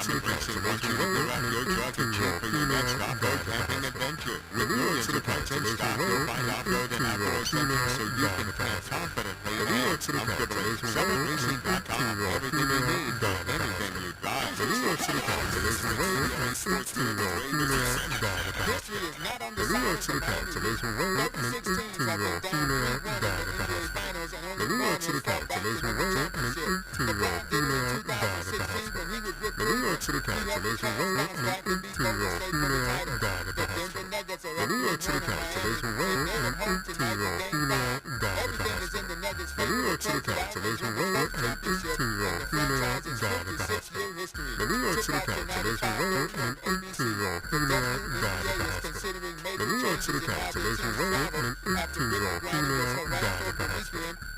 to the constellation road and go drive your jeep for your next off-road camping adventure. With millions of content stop, you'll find off-road and outdoor essentials so you can plan confidently and comfortably. 7racing.com, everything you need for anything you drive. History is not on the side of the Over 16s have been down finals and only won in 4 back-to-back championships. LeBron did it in 2016 when he was with the Lakers. He led the Cavs back to beat Golden State for the title. The Denver Nuggets are up there in Miami. They went home tonight for Game 5. Everything is in the Nuggets' favor. Touchdown to win the first championship in the franchise's 56-year history. Tip-off tonight at 5 on ABC. The WNBA is considering major changes in athletes' travel after Brittany Griner's harassment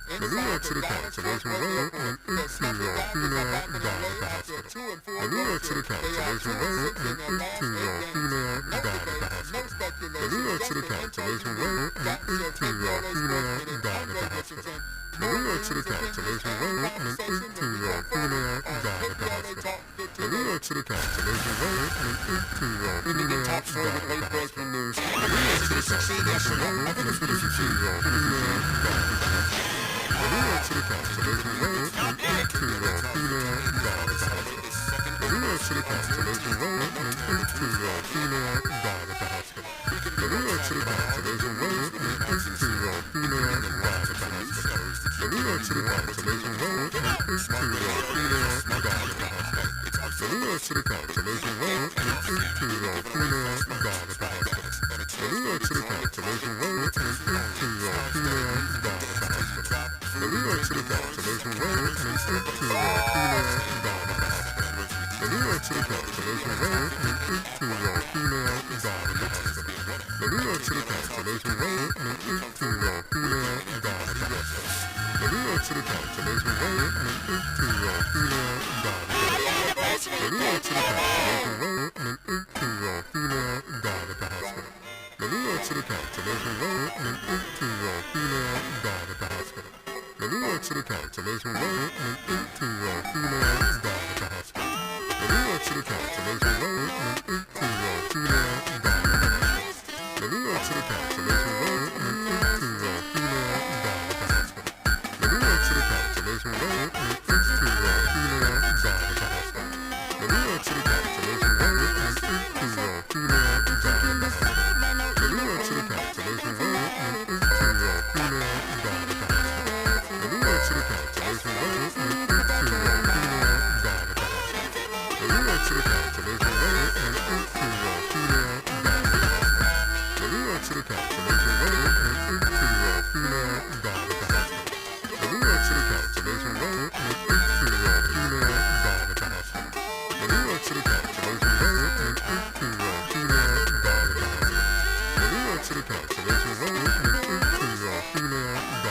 the weekend inside the Dallas-Fort Worth airport. The Smackdown is back in LA after a 2-4 road trip. They are 2-6 in their last 8 games. Notably, no speculation, just an internal move. That show KBLA Sports Minute on Vegas present more news and conversation from KBLA Talk 15. We can get top story with late breaking news. Is this succeed? Yes or no? I think it's going to succeed.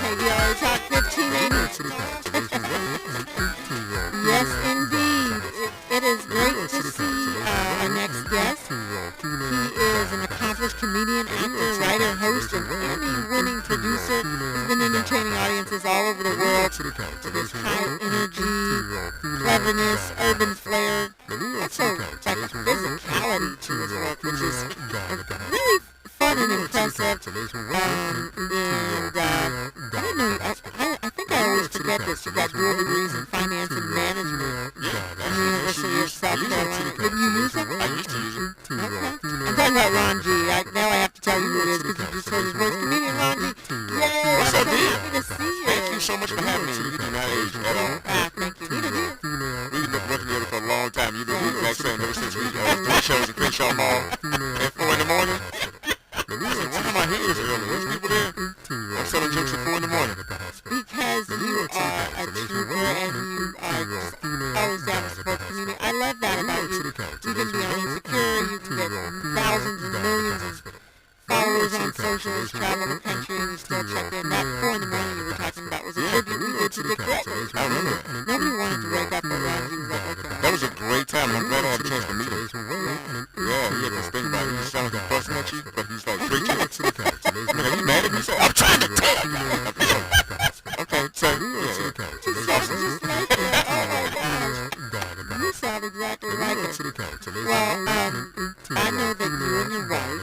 KBLA Talk 15. Yes, indeed. It is great to see our next guest. He is an accomplished comedian, actor, writer, host, and Emmy-winning producer. He's been entertaining audiences all over the world with his high energy, cleverness, urban flair. Also, like a physicality to his work, which is really fun and impressive. I didn't know. I think I always forget this. You got dual degrees in finance and management from the University of South Carolina. Did you use it? I used to use it. Okay. I'm talking about Ron G. Now I have to tell you who it is because you just heard his voice. Comedian Ron G. Yay! What's up, I'm so happy to see you. Thank you so much for having me. You've been that age at all. Thank you. Neither do you. We've been working together for a long time. You've been the exact same ever since we doing shows at Crenshaw Mall at 4 in the morning. I said, why am I here this early? There's people there. I'm selling jokes at 4 in the morning. Because you are a trooper and you are just always down to support the community. I love that about you. You can be on Insecure, you can get thousands and millions of followers on socials, travel the country, and you still check in. That 4 in the morning you were talking about was a tribute we did to Dick Gregory. I remember it. Nobody wanted to wake up around you. Like, okay. That was a great time, and I'm glad I had a chance to meet him. Well, I know that you and your wife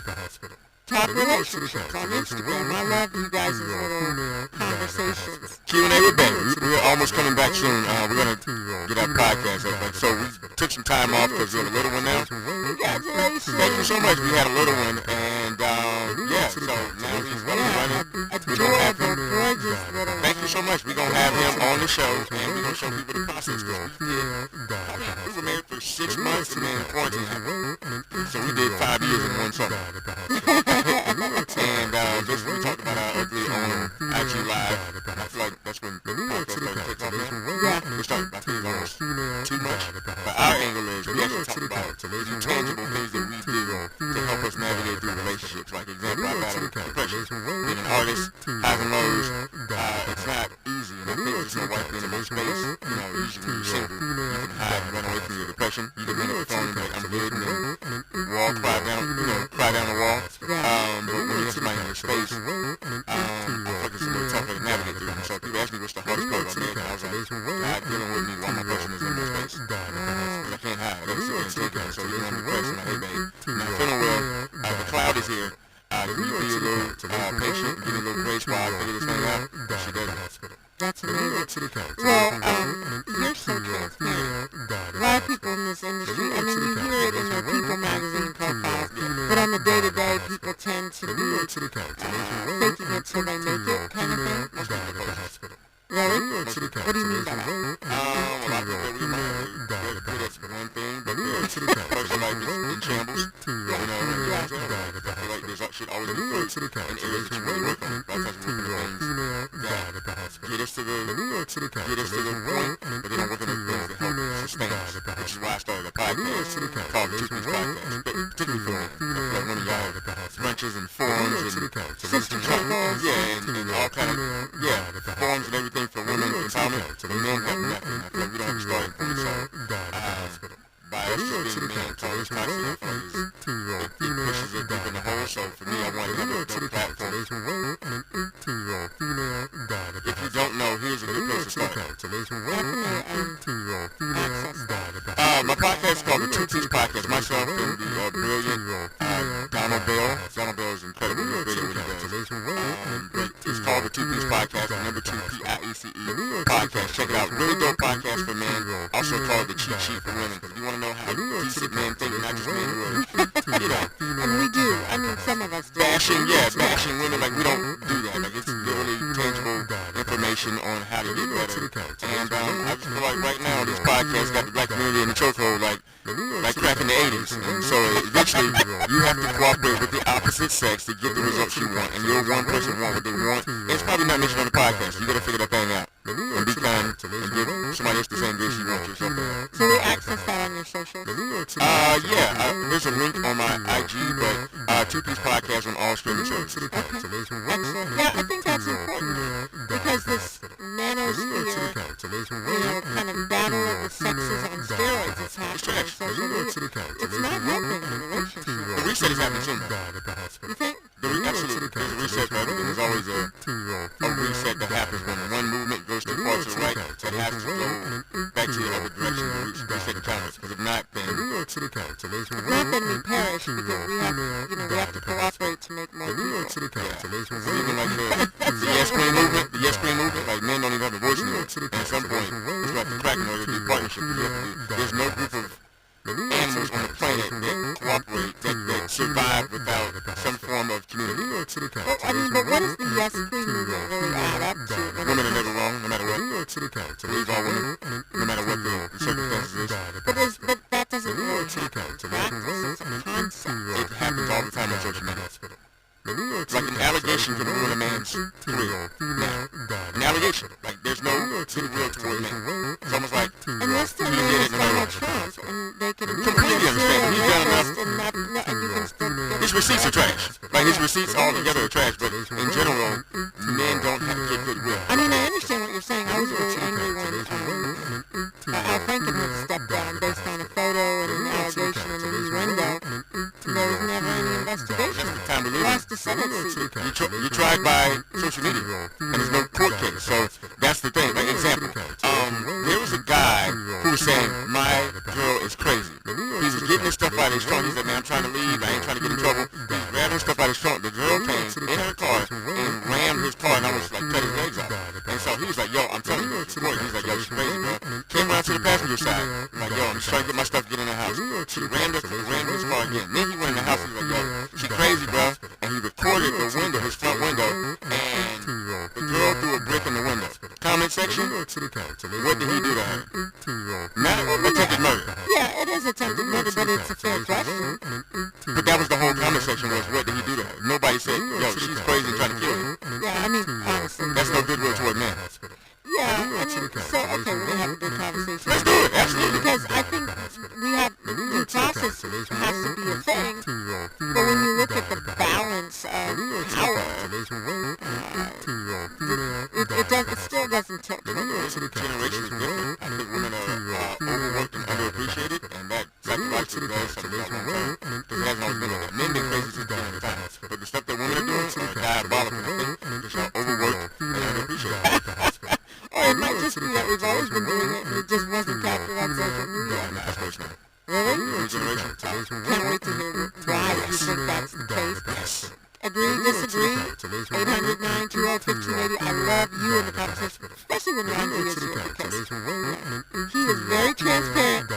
talk relationships on Instagram. I love you guys' little conversations. Q&A with Ben. We're almost coming back soon. We're going to get our podcast up. So we took some time off because we have a little one now. Congratulations. Thank you so much. We had a little one, and so now he's up and running. Adorable, gorgeous little one. Thank you so much. We're going to have him on the show, and we're going to show people the process. We were married for 6 months, and then quarantine happened. So we did 5 years in one summer. And just we talked about our ugly on IG Live. I feel like that's when the podcast started to take off now. Yeah. We started, I think, almost too much. But our angle is we actually talk about the tangible things that we do to help us navigate through relationships. Like, example, I got depression. Being an artist, highs and lows, it's not easy. And I think there's no wife being in my space. You know, usually when you're single, you can hide and run away from your depression. You can run up the phone and be like, I'm good, and then cry down the wall. But when you have somebody in your space, I feel like it's a little tougher to navigate through. So people ask me what's the hardest part about me, and I was like, God dealing with me while my person is in my space. Because I can't hide. I gotta sit there and take it. So you know I'm depressed, and I'm like, hey babe, I'm not feeling well. The cloud is here. Can you be a little patient, give me a little grace while I figure this thing out? She doesn't. That's amazing. Well, you're so transparent. A lot of people in this industry, I mean, you hear it in their People magazine profiles, but on the day-to-day, people tend to be faking it till they make it kind of thing. Really? What do you mean by that? Well, I think that we might have good at one thing, but personal life is in shambles. You know, I feel like there should always be fruit in areas that you really work on. A lot of times we work on things that get us to the point, but they don't work on the things that help sustain us, which is why I started a podcast called the Two-Piece Podcast, particularly for like one of y'all branches and forums and all kind of forums and everything for women empowerment. Men have nothing. I feel like we don't have a starting point. So by us just being men towards constantly, it pushes it deep in the hole. So for me, I wanted to have a platform. If you don't know, here's a good place to start. My podcast is called the Two-Piece Podcast. Myself and the brilliant Donald Bell. Donald Bell is incredible. He's brilliant what he does. It's called the Two-Piece Podcast, the number 2 PIECE podcast. Check it out. Really dope podcast for men. Also called the Cheat Sheet for women. If you want to know how decent men think, not just men who are, you know. And we do. I mean, some of us do. Bashing women. Like, we don't do that. Like, it's literally tangible information on how to get better. And I just feel like right now, these podcasts got the black community in the chokehold, like crack in the 80s. And so eventually, you have to cooperate with the opposite sex to get the results you want. And you're one person want what they want. And it's probably not mentioned on the podcast. You got to figure that thing out. And be kind and give somebody else the same grace you want yourself. So we access that on your socials? There's a link on my IG, but Two-Piece Podcast on all streaming services. Okay. Excellent. Yeah, I think that's important because this manosphere, kind of battle of the sexes on steroids is happening on social media. It's not helping in relationships. The reset is happening soon. You think? Absolutely. There's a reset for everything. There's always a reset that happens when one movement goes too far to the right. It has to go back to the other direction to reset the balance. Because if not, then we perish because we have to cooperate to make more people. So even like the yes queen movement, like men don't even have a voice anymore. And at some point, it's like the crack in order to do partnership. There's no group of animals on the planet that cooperate, that survive without some form of community. Well, I mean, but what does the yes queen movement really add up to? Women are never wrong, no matter what. Believe all women, no matter what the circumstances is. But that doesn't really happen. Practice is a concept. It happens all the time on social media. Like an allegation can ruin a man's career. An allegation. Like, there's no goodwill toward men. It's almost like unless the man is Donald Trump and they can completely understand. He's done enough. His receipts are trash. Like, his receipts altogether are trash, but in general, men don't have to get goodwill. I mean, I understand what you're saying. I was really angry when Al Franken had stepped down based on a photo and an allegation in the innuendo. There was never any investigation. That's the time we live in. The Senate seat. You tried by social media, and there's no court case. So that's the thing. Like, example, there was a guy who was saying, my girl is crazy. getting his stuff out of his trunk. He said, man, I'm trying to leave. I ain't trying to get in trouble. He's grabbing his stuff out of his trunk. The girl came in her car and rammed his car and almost like cut his legs off. And so he was like, yo, I'm telling you, it's important. He's like, yo, she's crazy, bro. Came around to the passenger side. I'm like, yo, I'm just trying to get my stuff, get in the house. She rammed his car again. Then he went in the house. He was like, yo, she crazy, bro. And he recorded the window, his front window, and the girl threw a brick in the window. Comment section, what did he do to her? Attempted murder. Yeah, it is attempted murder, but it's a fair question. But that was the whole comment section was, what did he do to her? Nobody said, yo, she's crazy and trying to kill you. Yeah, I mean, honestly. That's no goodwill toward men. Yeah, I mean, so, okay, we're going to have a good conversation. Let's do it, absolutely. Because I think we have, due process has to be a thing, but when you look at the balance of power, it still doesn't tilt toward Generation is different. I think women are overworked and underappreciated, and that psychologically does something about long term. Because it hasn't always been like that. Men been crazy since the beginning of time. But the stuff that women are doing are diabolical, I think. Just overworked and underappreciated. Or it might just be that we've always been doing it and it just wasn't captured on social media. That's personal. Really? New generation. Can't wait to hear why you think that's the case. Agree, disagree? 800-920-1580. I love you in the conversation, especially when Ron G is here, because he is very transparent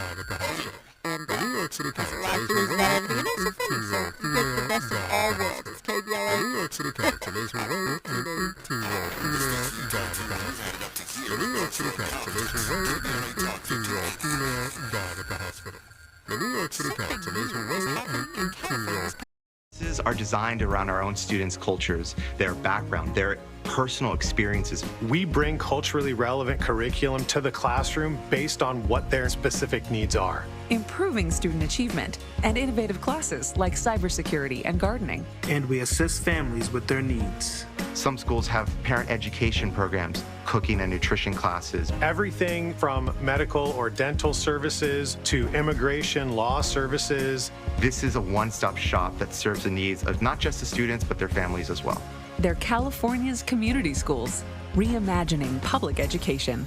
and has a lot of feelings about everything. And that's so funny. So you get the best of all worlds. It's KBLA. Are designed around our own students' cultures, their background, their personal experiences. We bring culturally relevant curriculum to the classroom based on what their specific needs are. Improving student achievement and innovative classes like cybersecurity and gardening. And we assist families with their needs. Some schools have parent education programs, cooking and nutrition classes. Everything from medical or dental services to immigration law services. This is a one-stop shop that serves the needs of not just the students, but their families as well. They're California's community schools, reimagining public education.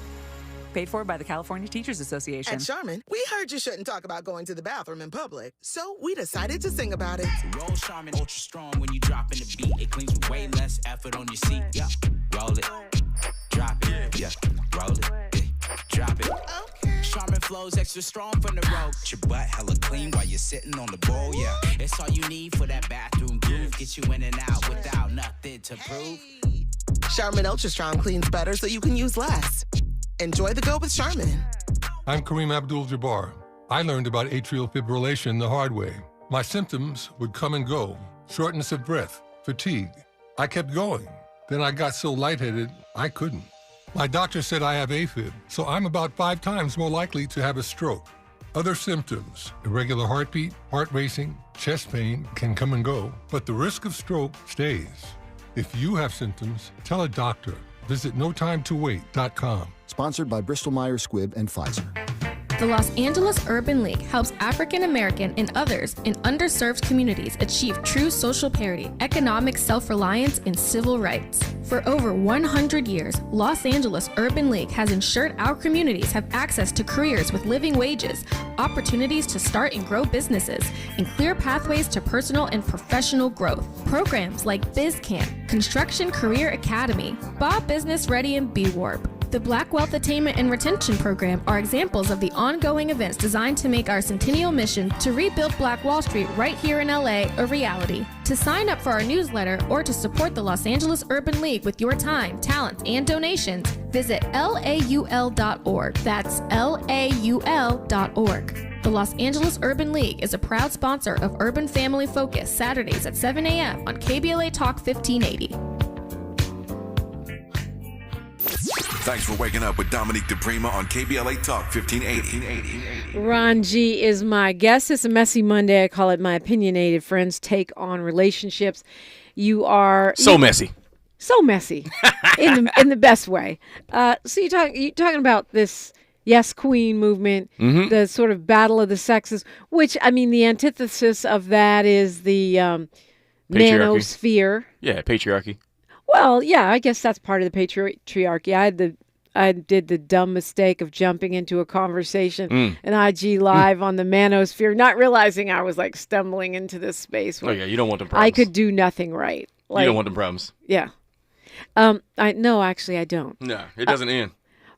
Paid for by the California Teachers Association. At Charmin, we heard you shouldn't talk about going to the bathroom in public, so we decided to sing about it. Roll Charmin ultra strong when you drop in the beat. It cleans with way less effort on your seat. Yeah, roll it, drop it. Yeah, roll it, drop it. Okay. Charmin flows extra strong from the road. Your butt hella clean while you're sitting on the bowl. Yeah, it's all you need for that bathroom groove. Get you in and out without nothing to prove. Charmin Ultra Strong cleans better so you can use less. Enjoy the go with Charmin. I'm Kareem Abdul-Jabbar. I learned about atrial fibrillation the hard way. My symptoms would come and go: shortness of breath, fatigue. I kept going. Then I got so lightheaded, I couldn't. My doctor said I have AFib, so I'm about 5 times more likely to have a stroke. Other symptoms: irregular heartbeat, heart racing, chest pain can come and go, but the risk of stroke stays. If you have symptoms, tell a doctor. Visit notimetowait.com. Sponsored by Bristol-Myers Squibb and Pfizer. The Los Angeles Urban League helps African American and others in underserved communities achieve true social parity, economic self-reliance, and civil rights. For over 100 years, Los Angeles Urban League has ensured our communities have access to careers with living wages, opportunities to start and grow businesses, and clear pathways to personal and professional growth. Programs like BizCamp, Construction Career Academy, Bob Business Ready, and B-Warp. The Black Wealth Attainment and Retention Program are examples of the ongoing events designed to make our centennial mission to rebuild Black Wall Street right here in LA a reality. To sign up for our newsletter or to support the Los Angeles Urban League with your time, talents, and donations, visit laul.org. That's laul.org. The Los Angeles Urban League is a proud sponsor of Urban Family Focus, Saturdays at 7 a.m. on KBLA Talk 1580. Thanks for waking up with Dominique DePrima on KBLA Talk 1580. Ron G is my guest. It's a messy Monday. I call it my opinionated friends take on relationships. You are messy. So messy in the best way. So you're talking about this Yes Queen movement, the sort of battle of the sexes, which, I mean, the antithesis of that is the manosphere. Yeah, patriarchy. Well, yeah, I guess that's part of the patriarchy. I had the I did the dumb mistake of jumping into a conversation and IG Live on the manosphere, not realizing I was like stumbling into this space. Oh, yeah, you don't want them problems. I could do nothing right. Like, you don't want them problems. Yeah. No, actually, I don't. No, it doesn't end.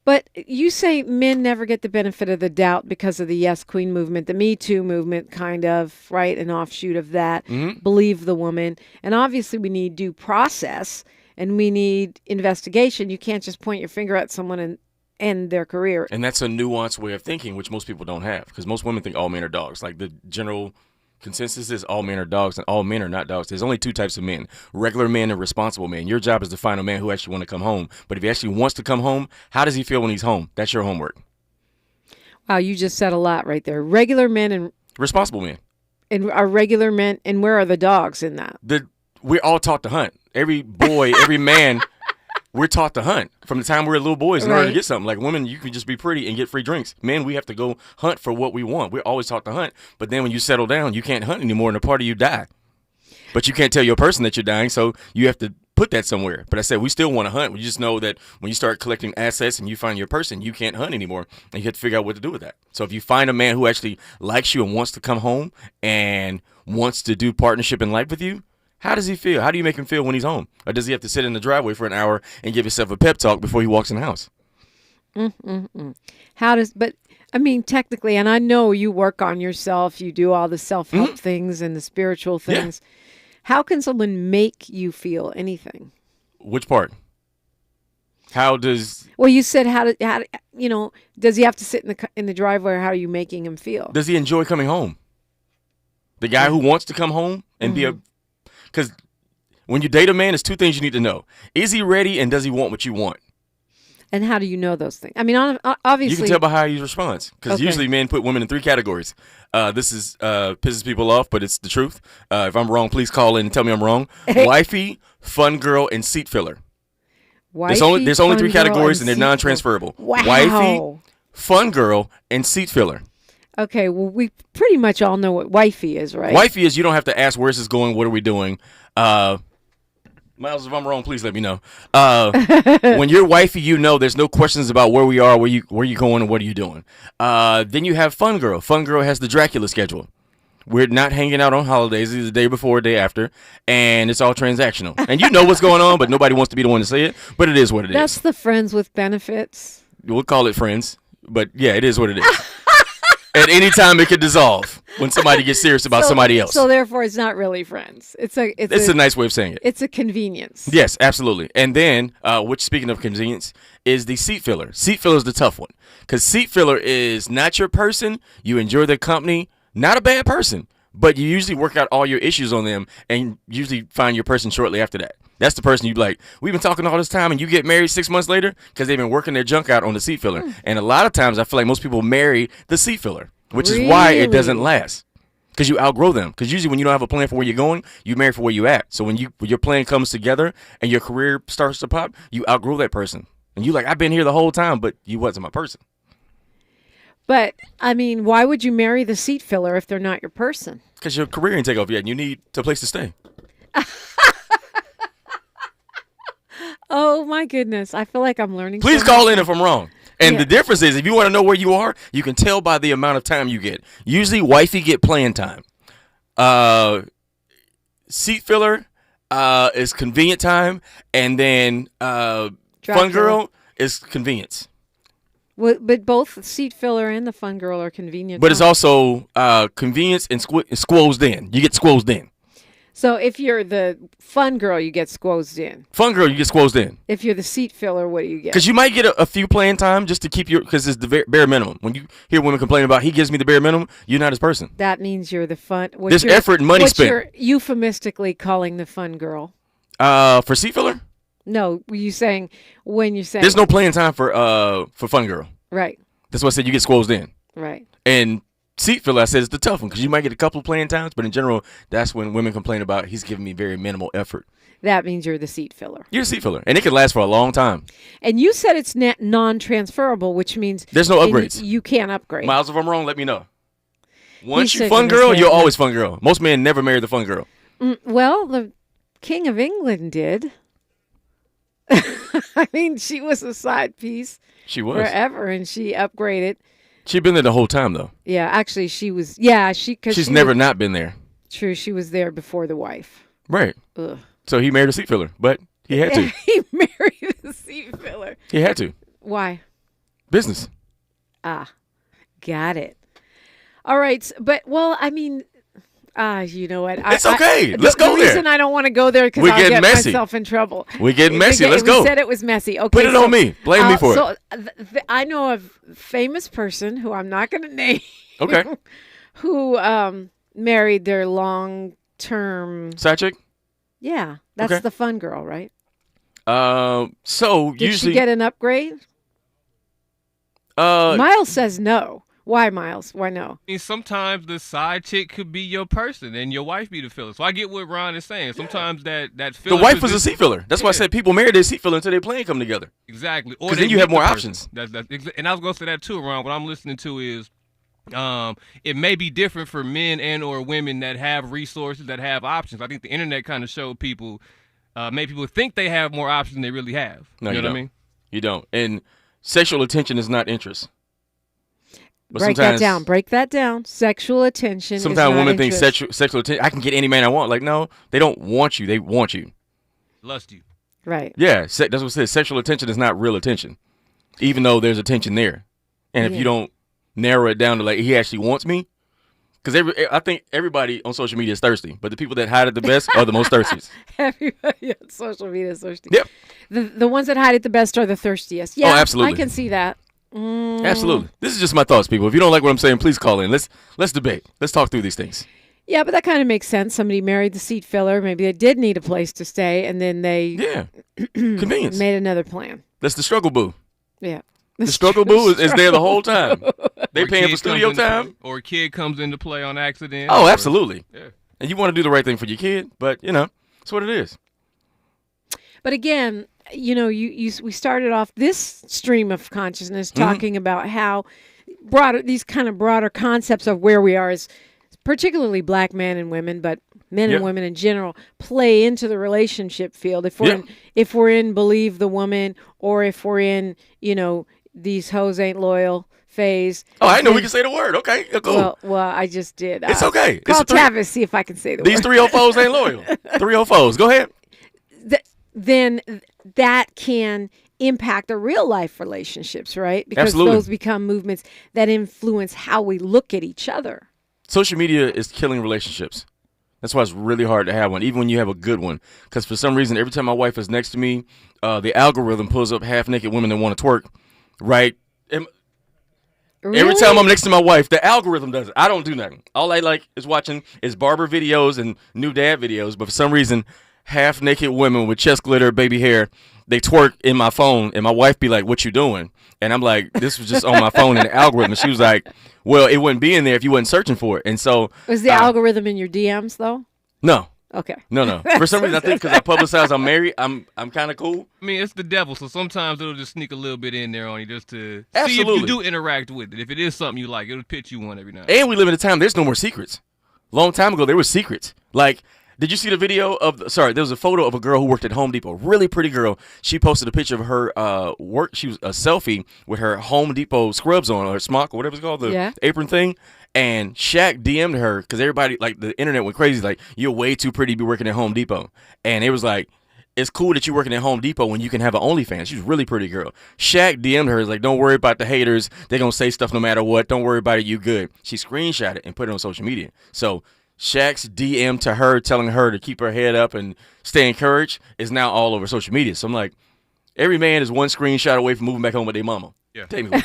But you say men never get the benefit of the doubt because of the Yes Queen movement, the Me Too movement, kind of, right? An offshoot of that. Believe the woman. And obviously we need due process and we need investigation. You can't just point your finger at someone and end their career. And that's a nuanced way of thinking, which most people don't have, because most women think all men are dogs. Like the general consensus is all men are dogs and all men are not dogs. There's only two types of men, regular men and responsible men. Your job is to find a man who actually want to come home. But if he actually wants to come home, how does he feel when he's home? That's your homework. Wow, you just said a lot right there. Regular men and responsible men. And are regular men, and where are the dogs in that? We're all taught to hunt. Every boy, every man, we're taught to hunt from the time we were little boys in order to get something. Like women, you can just be pretty and get free drinks. Men, we have to go hunt for what we want. We're always taught to hunt. But then when you settle down, you can't hunt anymore and a part of you die. But you can't tell your person that you're dying, so you have to put that somewhere. But I said we still want to hunt. We just know that when you start collecting assets and you find your person, you can't hunt anymore. And you have to figure out what to do with that. So if you find a man who actually likes you and wants to come home and wants to do partnership in life with you, how does he feel? How do you make him feel when he's home? Or does he have to sit in the driveway for an hour and give himself a pep talk before he walks in the house? But I mean, technically, and I know you work on yourself, you do all the self-help things and the spiritual things. Yeah. How can someone make you feel anything? Which part? How does? Well, you said how does he have to sit in the driveway, or how are you making him feel? Does he enjoy coming home? The guy who wants to come home and be a, because when you date a man, there's two things you need to know: is he ready, and does he want what you want? And how do you know those things? I mean, obviously, you can tell by how he responds. Because usually men put women in three categories. This is pisses people off, but it's the truth. If I'm wrong, please call in and tell me I'm wrong. Wifey, fun girl, and seat filler. Wifey, there's only three categories, and they're non-transferable. Wow. Wifey, fun girl, and seat filler. Okay, well, we pretty much all know what wifey is, right? Wifey is you don't have to ask where's this going, what are we doing. Miles, if I'm wrong, please let me know. When you're wifey, you know there's no questions about where we are, where you going, and what are you doing. Then you have fun girl. Fun girl has the Dracula schedule. We're not hanging out on holidays. It's the day before or day after, and it's all transactional. And you know what's going on, but nobody wants to be the one to say it. But it is what it is. That's the friends with benefits. We'll call it friends, but yeah, it is what it is. At any time, it could dissolve when somebody gets serious about somebody else. So therefore, it's not really friends. It's a nice way of saying it. It's a convenience. Yes, absolutely. And then, which speaking of convenience, is the seat filler. Seat filler is the tough one because seat filler is not your person. You enjoy their company. Not a bad person, but you usually work out all your issues on them and usually find your person shortly after that. That's the person you'd be like, we've been talking all this time and you get married 6 months later because they've been working their junk out on the seat filler. And a lot of times I feel like most people marry the seat filler, which is why it doesn't last. Because you outgrow them. Because usually when you don't have a plan for where you're going, you marry for where you're at. So when your plan comes together and your career starts to pop, you outgrow that person. And you're like, I've been here the whole time, but you wasn't my person. But, I mean, why would you marry the seat filler if they're not your person? Because your career ain't take off yet and you need a place to stay. Oh, my goodness. I feel like I'm learning. Please call in if I'm wrong. And the difference is, if you want to know where you are, you can tell by the amount of time you get. Usually, wifey get playing time. Seat filler is convenient time. And then fun girl is convenience. Well, but both seat filler and the fun girl are convenient. But it's also convenience and squozed in. You get squozed in. So if you're the fun girl, you get squozed in. Fun girl, you get squozed in. If you're the seat filler, what do you get? Because you might get a few playing time just to keep because it's the bare minimum. When you hear women complain about he gives me the bare minimum, you're not his person. That means you're the fun. There's effort and money spent. You're euphemistically calling the fun girl. For seat filler? No, when you're saying there's no playing time for fun girl. Right. That's why I said you get squozed in. Right. And seat filler, I said, it's the tough one because you might get a couple of playing times, but in general, that's when women complain about he's giving me very minimal effort. That means you're the seat filler. You're a seat filler, and it can last for a long time. And you said it's non-transferable, which means there's no upgrades. You can't upgrade. Miles, if I'm wrong, let me know. Once you fun girl, you're always fun girl. Most men never marry the fun girl. Well, the King of England did. I mean, she was a side piece. She was forever, and she upgraded. She'd been there the whole time, though. Yeah, actually, she was. Yeah, She's never not been there. True, she was there before the wife. Right. Ugh. So he married a seat filler, but he had to. He married a seat filler. He had to. Why? Business. Ah, got it. All right, but I mean. You know what? It's okay. Let's go there. The reason I don't want to go there because I'll get myself in trouble. We're getting messy. Let's go. We said it was messy. Okay, put it on me. Blame me for it. I know a famous person who I'm not going to name. Okay. Who married their long-term side chick? Yeah, that's the fun girl, right? So did usually she get an upgrade? Miles says no. Why, Miles? Why no? I mean, sometimes the side chick could be your person and your wife be the filler. So I get what Ron is saying. Sometimes that filler. The wife was a seat filler. That's why I said people marry their seat filler until their plan come together. Exactly. Because then you have more options. And I was going to say that too, Ron. What I'm listening to is it may be different for men and or women that have resources, that have options. I think the internet kind of showed people, made people think they have more options than they really have. No, you know what I mean? You don't. And sexual attention is not interest. But break that down. Sexual attention. Sometimes women think interest. sexual attention. I can get any man I want. Like, no, they don't want you. They want you. Lust you. Right. Yeah, that's what it says. Sexual attention is not real attention, even though there's attention there. And if you don't narrow it down to like he actually wants me, because I think everybody on social media is thirsty, but the people that hide it the best are the most thirstiest. Everybody on social media is thirsty. Yep. The ones that hide it the best are the thirstiest. Yeah, absolutely. I can see that. Absolutely. This is just my thoughts, people. If you don't like what I'm saying, please call in. Let's debate. Let's talk through these things. Yeah, but that kind of makes sense. Somebody married the seat filler. Maybe they did need a place to stay, and then they convenience made another plan. That's the struggle boo. Yeah. The struggle boo is there the whole time. They paying for studio time. Or a kid comes into play on accident. Oh, absolutely. Yeah. And you want to do the right thing for your kid, but, that's what it is. But again, we started off this stream of consciousness talking about how these kind of broader concepts of where we are as particularly black men and women, but men and women in general play into the relationship field. If we're in believe the woman, or if we're in, these hoes ain't loyal phase. Oh, I know we can say the word. Okay, cool. Well, I just did. It's okay. Call Tavis, see if I can say the word. These 304s ain't loyal. 304s. Go ahead. Then that can impact the real life relationships, right? Because those become movements that influence how we look at each other. Social media is killing relationships. That's why it's really hard to have one, even when you have a good one. Because for some reason, every time my wife is next to me, the algorithm pulls up half-naked women that want to twerk, right? Really? Every time I'm next to my wife, the algorithm does it. I don't do nothing. All I like is watching barber videos and new dad videos. But for some reason, half-naked women with chest glitter, baby hair, they twerk in my phone, and my wife be like, "What you doing?" And I'm like, "This was just on my phone in the algorithm." And she was like, "Well, it wouldn't be in there if you wasn't searching for it." And so, was the algorithm in your DMs though? No. Okay. No. For some reason, I think because I publicize I'm married, I'm kind of cool. I mean, it's the devil, so sometimes it'll just sneak a little bit in there on you just to see if you do interact with it. If it is something you like, it'll pitch you one every now and then. And we live in a time there's no more secrets. Long time ago, there were secrets. Like, did you see the video of there was a photo of a girl who worked at Home Depot. Really pretty girl. She posted a picture of her work. She was a selfie with her Home Depot scrubs on, or her smock, or whatever it's called, the apron thing. And Shaq DM'd her because everybody, like, the internet went crazy. Like, you're way too pretty to be working at Home Depot. And it was like, it's cool that you're working at Home Depot when you can have an OnlyFans. She's a really pretty girl. Shaq DM'd her, like, don't worry about the haters. They're going to say stuff no matter what. Don't worry about it. You good. She screenshot it and put it on social media. So Shaq's DM to her telling her to keep her head up and stay encouraged is now all over social media. So I'm like, every man is one screenshot away from moving back home with their mama. Yeah. Technically.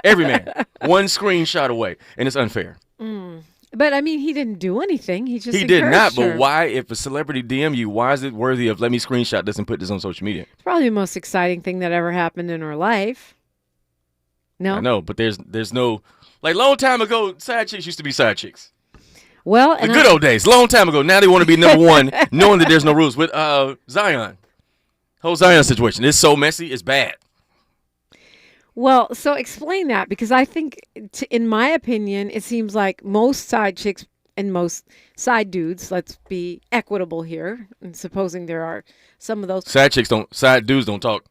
Every man. One screenshot away. And it's unfair. But, I mean, he didn't do anything. He just He did not. her. But why, if a celebrity DM you, why is it worthy of let me screenshot this and put this on social media? It's probably the most exciting thing that ever happened in her life. No? I know, but there's no, like, long time ago, side chicks used to be side chicks. Well, the good old days, long time ago. Now they want to be number one, knowing that there's no rules. With Zion, whole Zion situation, it's so messy, it's bad. Well, so explain that, because I think, in my opinion, it seems like most side chicks and most side dudes, let's be equitable here, and supposing there are some of those. Side dudes don't talk.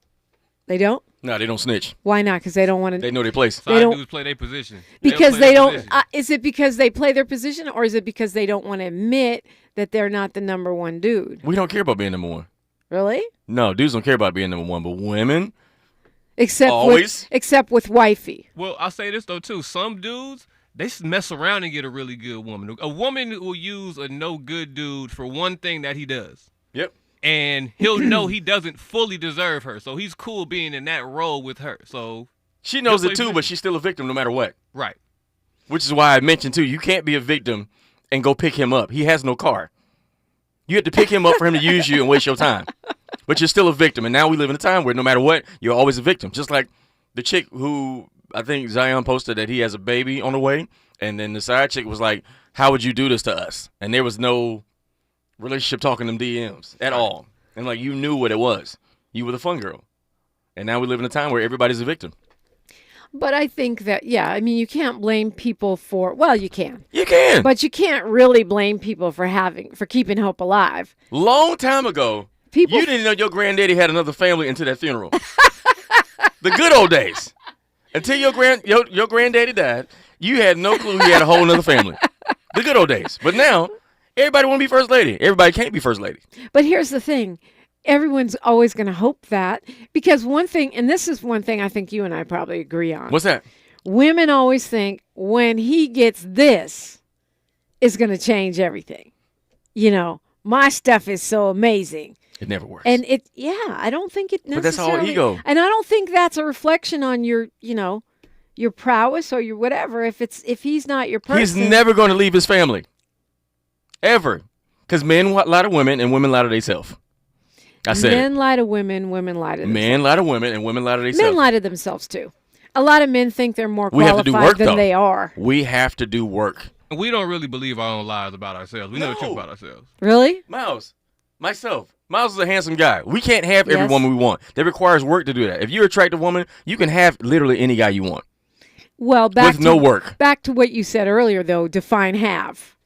They don't? No, they don't snitch. Why not? Because they don't want to. They know their place. Side dudes play their position. Because they don't. Is it because they play their position, or is it because they don't want to admit that they're not the number one dude? We don't care about being number one. Really? No, dudes don't care about being number one, but women. Except with wifey. Well, I'll say this though too. Some dudes, they mess around and get a really good woman. A woman will use a no good dude for one thing that he does. Yep. And he'll know he doesn't fully deserve her, so he's cool being in that role with her. So she knows it too, but she's still a victim no matter what. Right. Which is why I mentioned too, you can't be a victim and go pick him up. He has no car. You have to pick him up for him to use you and waste your time. But you're still a victim, and now we live in a time where no matter what, you're always a victim. Just like the chick who I think Zion posted that he has a baby on the way, and then the side chick was like, "How would you do this to us?" And there was no relationship talking them DMs at all. And like you knew what it was. You were the fun girl. And now we live in a time where everybody's a victim. But I think that, you can't blame people for, well, you can. You can. But you can't really blame people for keeping hope alive. Long time ago, you didn't know your granddaddy had another family until that funeral. The good old days. Until your granddaddy died, you had no clue he had a whole nother family. The good old days. But now, everybody want to be first lady. Everybody can't be first lady. But here's the thing. Everyone's always going to hope that, because one thing, and this is one thing I think you and I probably agree on. What's that? Women always think when he gets this, it's going to change everything. My stuff is so amazing. It never works. And I don't think it necessarily. But that's all ego. And I don't think that's a reflection on your prowess or your whatever. If he's not your person. He's never going to leave his family. Ever. Because men lie to women and women lie to themselves. I said men lie to women, women lie to themselves. Men lie to women and women lie to themselves. Men lie to themselves too. A lot of men think they're more qualified than they are. We have to do work. We don't really believe our own lies about ourselves. We know the truth about ourselves. Really? Miles is a handsome guy. We can't have every woman we want. That requires work to do that. If you're an attractive woman, you can have literally any guy you want. Well, no work. Back to what you said earlier, though. Define have.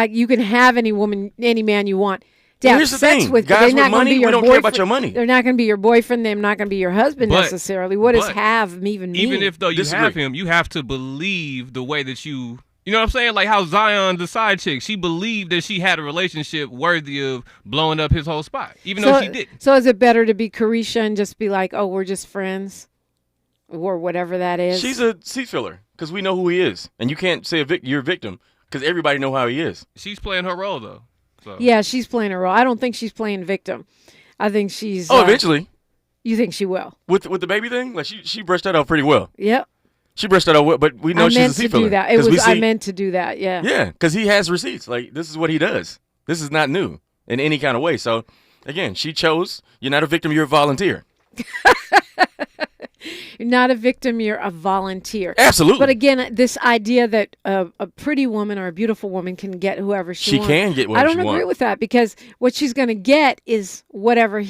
You can have any woman, any man you want. Here's the thing. Guys with money, we don't care about your money. They're not going to be your boyfriend. They're not going to be your husband necessarily. What does have even mean? Even if, though, you have him, you have to believe the way that you know what I'm saying? Like how Zion, the side chick, she believed that she had a relationship worthy of blowing up his whole spot, even though she didn't. So is it better to be Carisha and just be like, oh, we're just friends? Or whatever that is? She's a seat filler because we know who he is. And you can't say you're a victim because everybody know how he is. She's playing her role, though. So. Yeah, she's playing a role. I don't think she's playing victim. I think she's. Oh, eventually. You think she will? With the baby thing, like she brushed that out pretty well. Yep. She brushed that out well, but we know she's a seat filler. I meant to do that. Yeah. Yeah, because he has receipts. Like this is what he does. This is not new in any kind of way. So, again, she chose. You're not a victim. You're a volunteer. You're not a victim, you're a volunteer. Absolutely. But again, this idea that a pretty woman or a beautiful woman can get whoever she wants. She can get whatever she wants. I don't agree with that because what she's going to get is whatever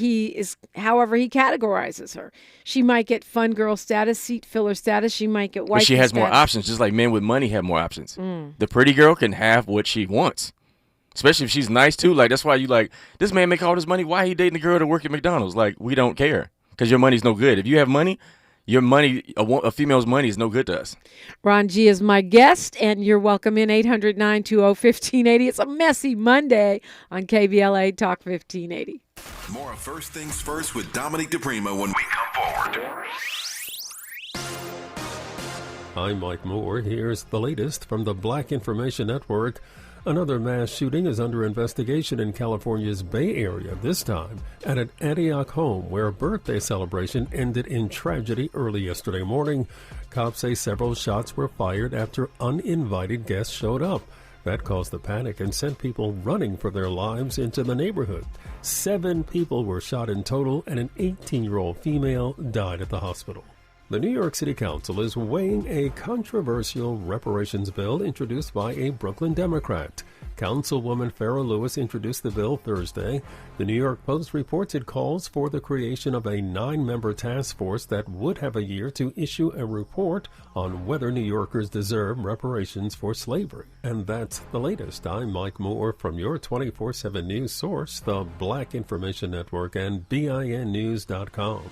however he categorizes her. She might get fun girl status, seat filler status. She might get white. But she has more options, just like men with money have more options. The pretty girl can have what she wants. Especially if she's nice too. Like that's why you like, this man make all this money. Why he dating a girl to work at McDonald's? Like, we don't care. Because your money's no good. If you have money, your money, a female's money is no good to us. Ron G is my guest, and you're welcome in 800-920-1580. It's a messy Monday on KBLA Talk 1580. More of First Things First with Dominique DePrima when we come forward. I'm Mike Moore. Here's the latest from the Black Information Network. Another mass shooting is under investigation in California's Bay Area, this time at an Antioch home where a birthday celebration ended in tragedy early yesterday morning. Cops say several shots were fired after uninvited guests showed up. That caused the panic and sent people running for their lives into the neighborhood. 7 people were shot in total, and an 18-year-old female died at the hospital. The New York City Council is weighing a controversial reparations bill introduced by a Brooklyn Democrat. Councilwoman Farrah Lewis introduced the bill Thursday. The New York Post reports it calls for the creation of a 9-member task force that would have a year to issue a report on whether New Yorkers deserve reparations for slavery. And that's the latest. I'm Mike Moore from your 24/7 news source, the Black Information Network and BINnews.com.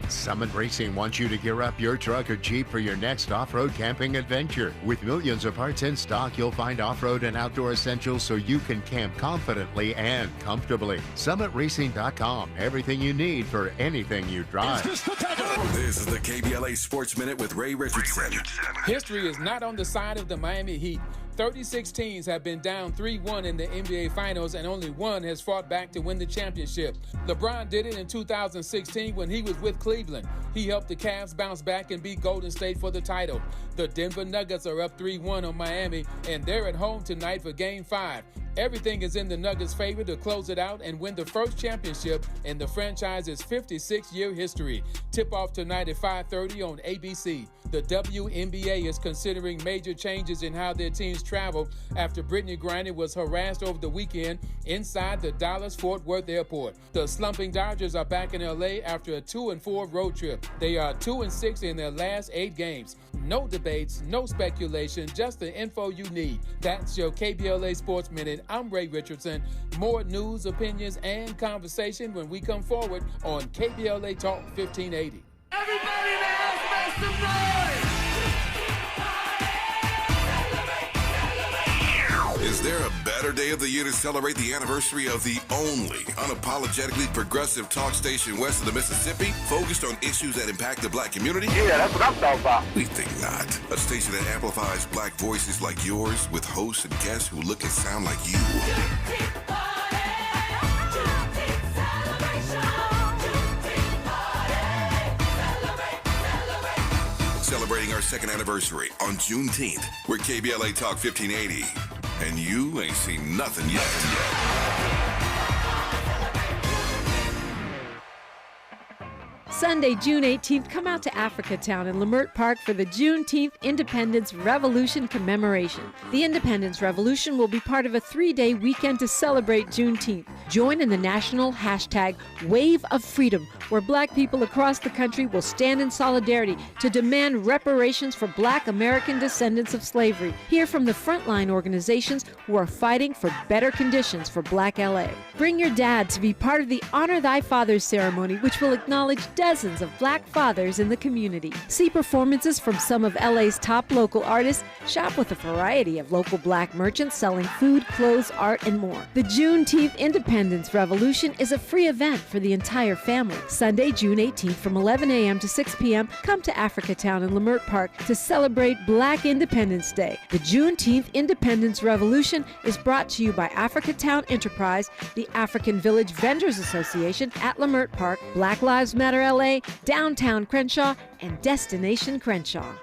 Summit Racing wants you to gear up your truck or Jeep for your next off-road camping adventure. With millions of parts in stock, you'll find off-road and outdoor essentials so you can camp confidently and comfortably. SummitRacing.com. Everything you need for anything you drive. This is the KBLA Sports Minute with Ray Richardson. History is not on the side of the Miami Heat. 36 teams have been down 3-1 in the NBA Finals, and only one has fought back to win the championship. LeBron did it in 2016 when he was with Cleveland. He helped the Cavs bounce back and beat Golden State for the title. The Denver Nuggets are up 3-1 on Miami, and they're at home tonight for Game 5. Everything is in the Nuggets' favor to close it out and win the first championship in the franchise's 56-year history. Tip-off tonight at 5:30 on ABC. The WNBA is considering major changes in how their teams travel after Brittany Griner was harassed over the weekend inside the Dallas-Fort Worth airport. The slumping Dodgers are back in L.A. after a 2-4 road trip. They are 2-6 in their last 8 games. No debates, no speculation, just the info you need. That's your KBLA Sports Minute. I'm Ray Richardson. More news, opinions, and conversation when we come forward on KBLA Talk 1580. Everybody in the house, make some noise! Is there a better day of the year to celebrate the anniversary of the only unapologetically progressive talk station west of the Mississippi, focused on issues that impact the black community? Yeah, that's what I'm talking about. We think not. A station that amplifies black voices like yours with hosts and guests who look and sound like you. Celebrating our second anniversary on Juneteenth. We're KBLA Talk 1580. And you ain't seen nothing yet. Sunday, June 18th, come out to Africatown in Lamert Park for the Juneteenth Independence Revolution commemoration. The Independence Revolution will be part of a 3-day weekend to celebrate Juneteenth. Join in the national hashtag Wave of Freedom, where black people across the country will stand in solidarity to demand reparations for black American descendants of slavery. Hear from the frontline organizations who are fighting for better conditions for black LA. Bring your dad to be part of the Honor Thy Fathers ceremony, which will acknowledge dozens of black fathers in the community. See performances from some of LA's top local artists. Shop with a variety of local black merchants selling food, clothes, art, and more. The Juneteenth Independence Revolution is a free event for the entire family. Sunday, June 18th from 11 a.m. to 6 p.m., come to Africatown in Lamert Park to celebrate Black Independence Day. The Juneteenth Independence Revolution is brought to you by Africatown Enterprise, the African Village Vendors Association at Lamert Park, Black Lives Matter LA, Downtown Crenshaw, and Destination Crenshaw.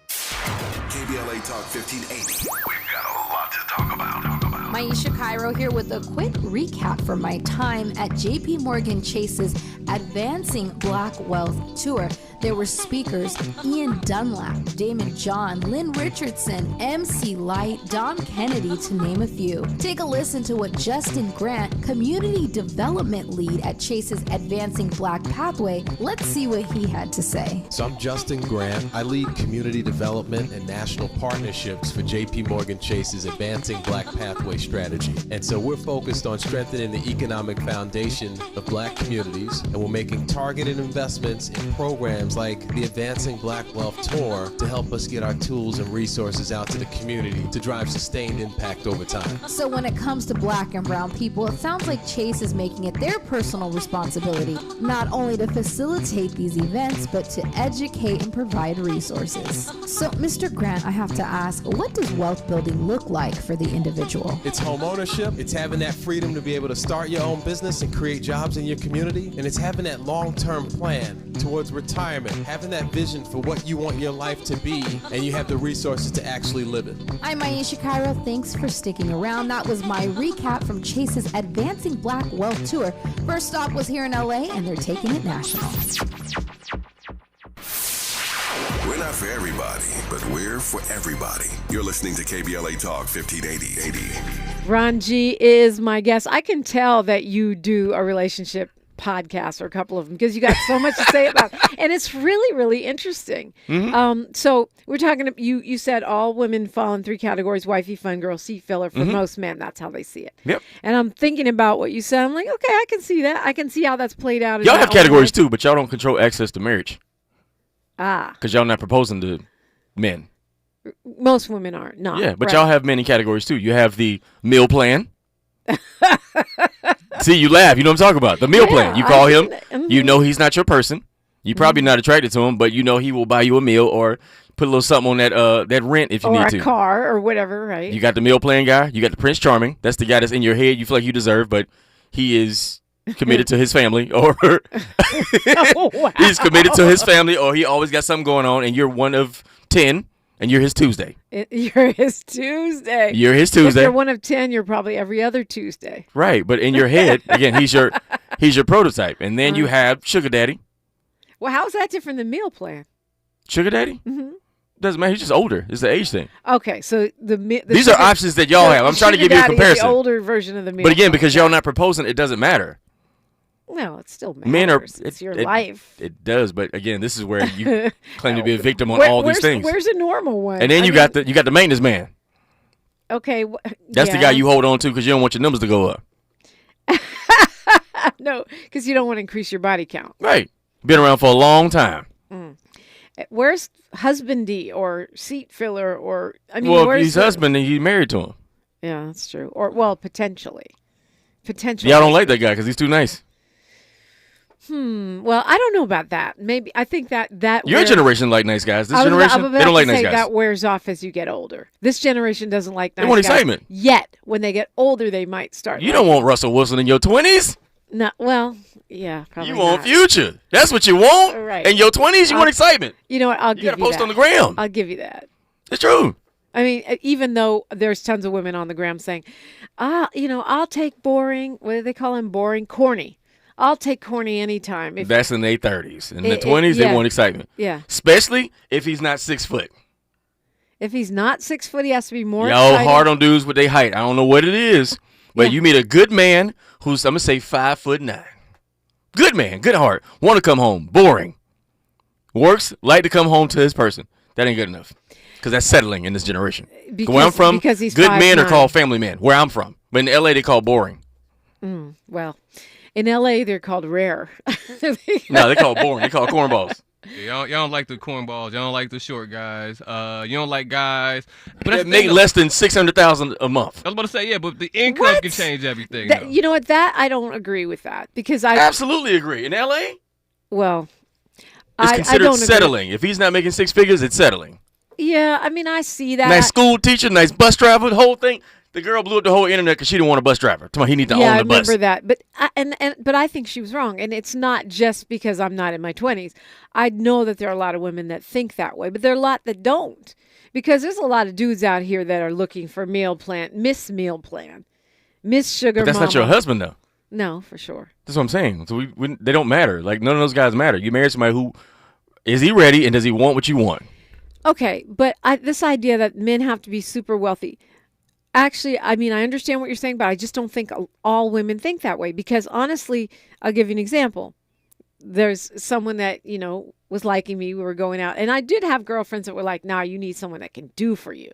KBLA Talk 1580. We've got a lot to talk about. Maisha Cairo here with a quick recap from my time at JP Morgan Chase's Advancing Black Wealth Tour. There were speakers Ian Dunlap, Damon John, Lynn Richardson, MC Light, Dom Kennedy, to name a few. Take a listen to what Justin Grant, Community Development Lead at Chase's Advancing Black Pathway, let's see what he had to say. So I'm Justin Grant. I lead community development and national partnerships for JP Morgan Chase's Advancing Black Pathway strategy. And so we're focused on strengthening the economic foundation of black communities, and we're making targeted investments in programs like the Advancing Black Wealth Tour to help us get our tools and resources out to the community to drive sustained impact over time. So when it comes to black and brown people, it sounds like Chase is making it their personal responsibility not only to facilitate these events, but to educate and provide resources. So Mr. Grant, I have to ask, what does wealth building look like for the individual? It's home ownership, it's having that freedom to be able to start your own business and create jobs in your community, and it's having that long-term plan towards retirement, having that vision for what you want your life to be, and you have the resources to actually live it. I'm Aisha Cairo. Thanks for sticking around. That was my recap from Chase's Advancing Black Wealth Tour. First stop was here in LA, and they're taking it national. We're not for everybody, but we're for everybody. You're listening to KBLA Talk 1580. Ron G is my guest. I can tell that you do a relationship podcast or a couple of them because you got so much to say about it. And it's really, really interesting. Mm-hmm. So we're talking, you said all women fall in 3 categories: wifey, fun girl, seat filler. For most men, that's how they see it. Yep. And I'm thinking about what you said. I'm like, okay, I can see that. I can see how that's played out. Y'all have categories too, but y'all don't control access to marriage. Because y'all not proposing to men. Most women are not. Yeah, but y'all have many categories too. You have the meal plan. See, you laugh. You know what I'm talking about. The meal plan. You call him. You know he's not your person. You're probably not attracted to him, but you know he will buy you a meal or put a little something on that rent if you need to. Or a car or whatever, right? You got the meal plan guy. You got the Prince Charming. That's the guy that's in your head you feel like you deserve, but he is committed to his family, or he's committed to his family, or he always got something going on, and you're one of 10, and you're his Tuesday. You're his Tuesday. You're his Tuesday. If you're one of 10, you're probably every other Tuesday. Right, but in your head, again, he's your prototype, and then you have Sugar Daddy. Well, how is that different than meal plan? Sugar Daddy? Mm-hmm. Doesn't matter. He's just older. It's the age thing. Okay, so these are options that y'all have. I'm trying to give you a comparison. The older version of the meal. But again, because y'all not proposing, it doesn't matter. No, it still matters. It's your life. It does, but again, this is where you claim to be a victim on all these things. Where's a normal one? And then you got the maintenance man. Okay, that's the guy you hold on to because you don't want your numbers to go up. No, because you don't want to increase your body count. Right. Been around for a long time. Where's husbandy or seat filler or well, if he's husband and he's married to him. Yeah, that's true. Or potentially. Y'all don't like that guy because he's too nice. Well, I don't know about that. Maybe I think that your generation like nice guys. This generation, they don't like nice guys. That wears off as you get older. This generation doesn't like nice guys. They want excitement. Yet, when they get older, they might start. You don't want Russell Wilson in your 20s. No, well, yeah, probably. You want Future. That's what you want. Right. In your 20s, you want excitement. You know what? You got to post on the gram. I'll give you that. It's true. I mean, even though there's tons of women on the gram saying, I'll take boring. What do they call him? Boring, corny. I'll take corny anytime. That's in their 30s. In the 20s, they want excitement. Yeah. Especially if he's not 6 foot. If he's not 6 foot, he has to be more Y'all hard on dudes with their height. I don't know what it is, but you meet a good man who's, I'm going to say 5'9". Good man, good heart. Want to come home. Boring. Works, like to come home to his person. That ain't good enough. Because that's settling in this generation. Where I'm from, good men are called family men. Where I'm from. But in L.A., they call boring. Well, in L.A., they're called rare. No, they call boring. They call cornballs. Yeah, y'all don't like the cornballs. Y'all don't like the short guys. You don't like guys. But that make less than $600,000 a month. I was about to say, but the income can change everything. You know what? That I don't agree with that because I absolutely agree. In L.A., well, it's considered settling. If he's not making 6 figures, it's settling. Yeah, I mean, I see that. Nice school teacher, nice bus driver, the whole thing. The girl blew up the whole internet because she didn't want a bus driver. He need to own the bus. Yeah, I remember that. But I think she was wrong. And it's not just because I'm not in my 20s. I know that there are a lot of women that think that way, but there are a lot that don't. Because there's a lot of dudes out here that are looking for Miss Meal Plan, Miss Sugar Mama. But that's not your husband, though. No, for sure. That's what I'm saying. So they don't matter. Like, none of those guys matter. You marry somebody who, is he ready and does he want what you want? Okay, but this idea that men have to be super wealthy. Actually, I mean, I understand what you're saying, but I just don't think all women think that way. Because honestly, I'll give you an example. There's someone that, was liking me. We were going out. And I did have girlfriends that were like, nah, you need someone that can do for you.